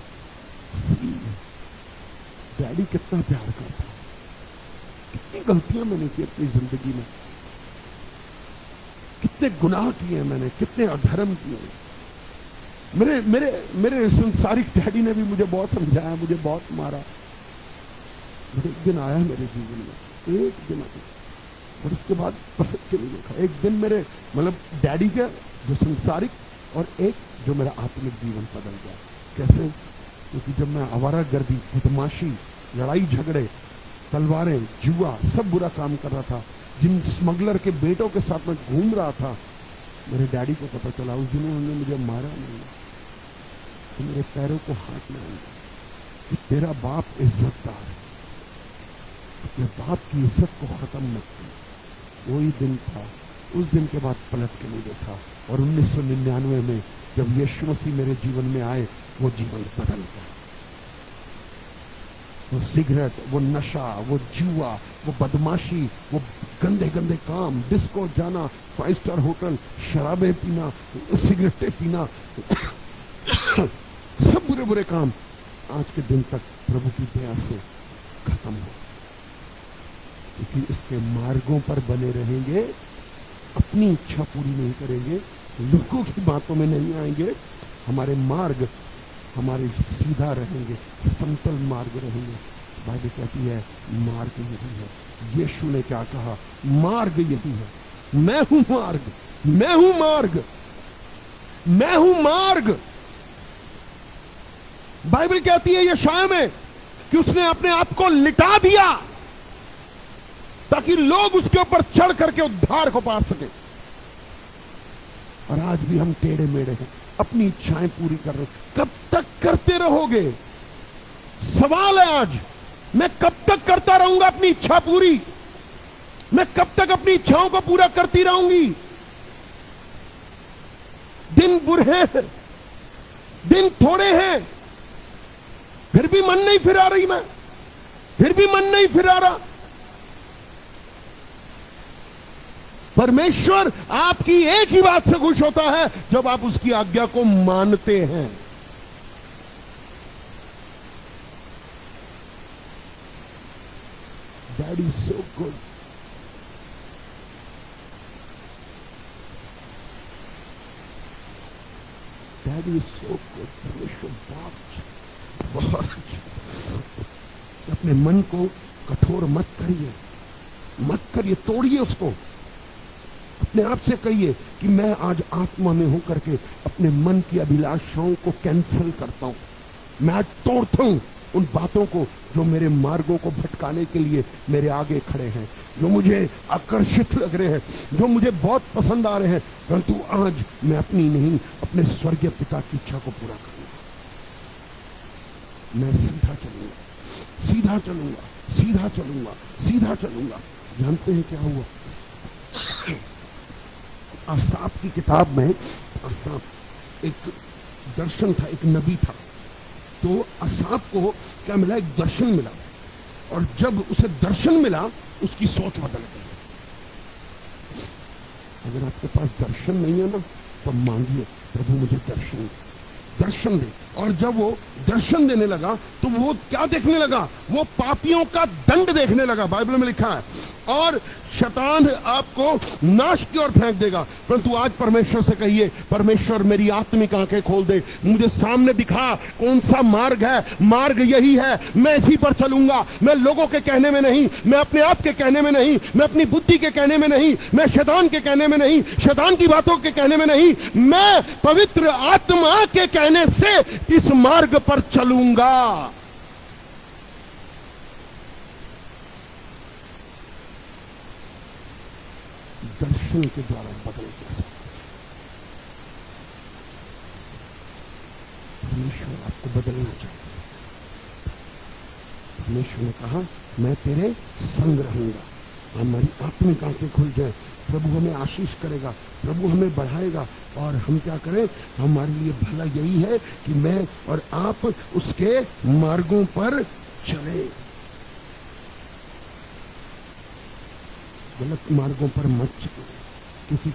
[SPEAKER 2] डैडी कितना प्यार करता, कितनी गलतियां मैंने की अपनी जिंदगी में, कितने गुनाह किए मैंने, कितने अधर्म किए। मेरे मेरे मेरे संसारिक डैडी ने भी मुझे बहुत समझाया, मुझे बहुत मारा, बट एक दिन आया मेरे जीवन में, एक दिन आया, और उसके बाद पलट के नहीं देखा। एक दिन मेरे मतलब डैडी का जो संसारिक, और एक जो मेरा आत्मिक जीवन बदल गया। कैसे? क्योंकि जब मैं आवारागर्दी, बदमाशी, लड़ाई झगड़े, तलवारें, जुआ, सब बुरा काम कर रहा था, जिन स्मगलर के बेटों के साथ में घूम रहा था, मेरे डैडी को पता चला। उस दिन उन्होंने मुझे मारा नहीं, तो मेरे पैरों को हाथ लगाया कि तेरा बाप इज्जतदार है, अपने बाप की इज्जत को खत्म मत कर। वही दिन था, उस दिन के बाद पलट के नहीं देखा। और 1999 में जब यीशु मसीह मेरे जीवन में आए, वो जीवन बदल गया। वो सिगरेट, वो नशा, वो जुआ, वो बदमाशी, वो गंदे गंदे काम, डिस्को जाना, 5 स्टार होटल, शराबें पीना, सिगरेटें पीना, सब बुरे बुरे काम आज के दिन तक प्रभु की दया से खत्म हो। क्योंकि इसके मार्गों पर बने रहेंगे, अपनी इच्छा पूरी नहीं करेंगे, लोगों की बातों में नहीं आएंगे, हमारे मार्ग हमारे सीधा रहेंगे, समतल मार्ग रहेंगे। बाइबल कहती है मार्ग यही है। यीशु ने क्या कहा? मार्ग यही है, मैं हूं मार्ग, मैं हूं मार्ग, मैं हूं मार्ग। बाइबल कहती है यशायाह में कि उसने अपने आप को लिटा दिया ताकि लोग उसके ऊपर चढ़ करके उद्धार को पा सके। और आज भी हम टेढ़े मेढ़े हैं, अपनी इच्छाएं पूरी कर रहे हैं। कब तक करते रहोगे? सवाल है आज, मैं कब तक करता रहूंगा अपनी इच्छा पूरी? मैं कब तक अपनी इच्छाओं को पूरा करती रहूंगी? दिन बुरे हैं, दिन थोड़े हैं, फिर भी मन नहीं फिरा रही, मैं फिर भी मन नहीं फिरा रहा। परमेश्वर आपकी एक ही बात से खुश होता है, जब आप उसकी आज्ञा को मानते हैं। Daddy so good, daddy so good. परमेश्वर बहुत अच्छा। अपने मन को कठोर मत करिए, मत करिए, तोड़िए उसको। अपने आप से कहिए कि मैं आज आत्मा में होकर के अपने मन की अभिलाषाओं को कैंसिल करता हूं। मैं आज तोड़ता हूं उन बातों को जो मेरे मार्गों को भटकाने के लिए मेरे आगे खड़े हैं, जो मुझे आकर्षित लग रहे हैं, जो मुझे बहुत पसंद आ रहे हैं, परंतु आज मैं अपनी नहीं, अपने स्वर्गीय पिता की इच्छा को पूरा करूंगा। मैं सीधा चलूंगा, सीधा चलूंगा, सीधा चलूंगा, सीधा चलूंगा। जानते हैं क्या हुआ? आसाफ की किताब में, आसाफ एक दर्शन था, एक नबी था। तो आसाफ को क्या मिला? एक दर्शन मिला, और जब उसे दर्शन मिला उसकी सोच बदल गई। अगर आपके पास दर्शन नहीं है ना, तो मांगिए, प्रभु मुझे दर्शन दे, दर्शन दे। और जब वो दर्शन देने लगा तो वो क्या देखने लगा? वो पापियों का दंड देखने लगा। बाइबल में लिखा है, और शैतान आपको नाश की ओर फेंक देगा। परंतु आज परमेश्वर से कहिए, परमेश्वर मेरी आत्मिक आंखें खोल दे, मुझे सामने दिखा कौन सा मार्ग है। मार्ग यही है, मैं इसी पर चलूंगा। मैं लोगों के कहने में नहीं, मैं अपने आप के कहने में नहीं, मैं अपनी बुद्धि के कहने में नहीं, मैं शैतान के कहने में नहीं, शैतान की बातों के कहने में नहीं, मैं पवित्र आत्मा के कहने से इस मार्ग पर चलूंगा। दर्शन के द्वारा बदल जा सकता है। परमेश्वर आपको बदलना चाहता है। परमेश्वर ने कहा, मैं तेरे संग रहूंगा। हमारी आत्मिक आंखें खुल जाए, प्रभु हमें आशीष करेगा, प्रभु हमें बढ़ाएगा। और हम क्या करें? हमारे लिए भला यही है कि मैं और आप उसके मार्गों पर चले, गलत मार्गों पर मत चले। क्योंकि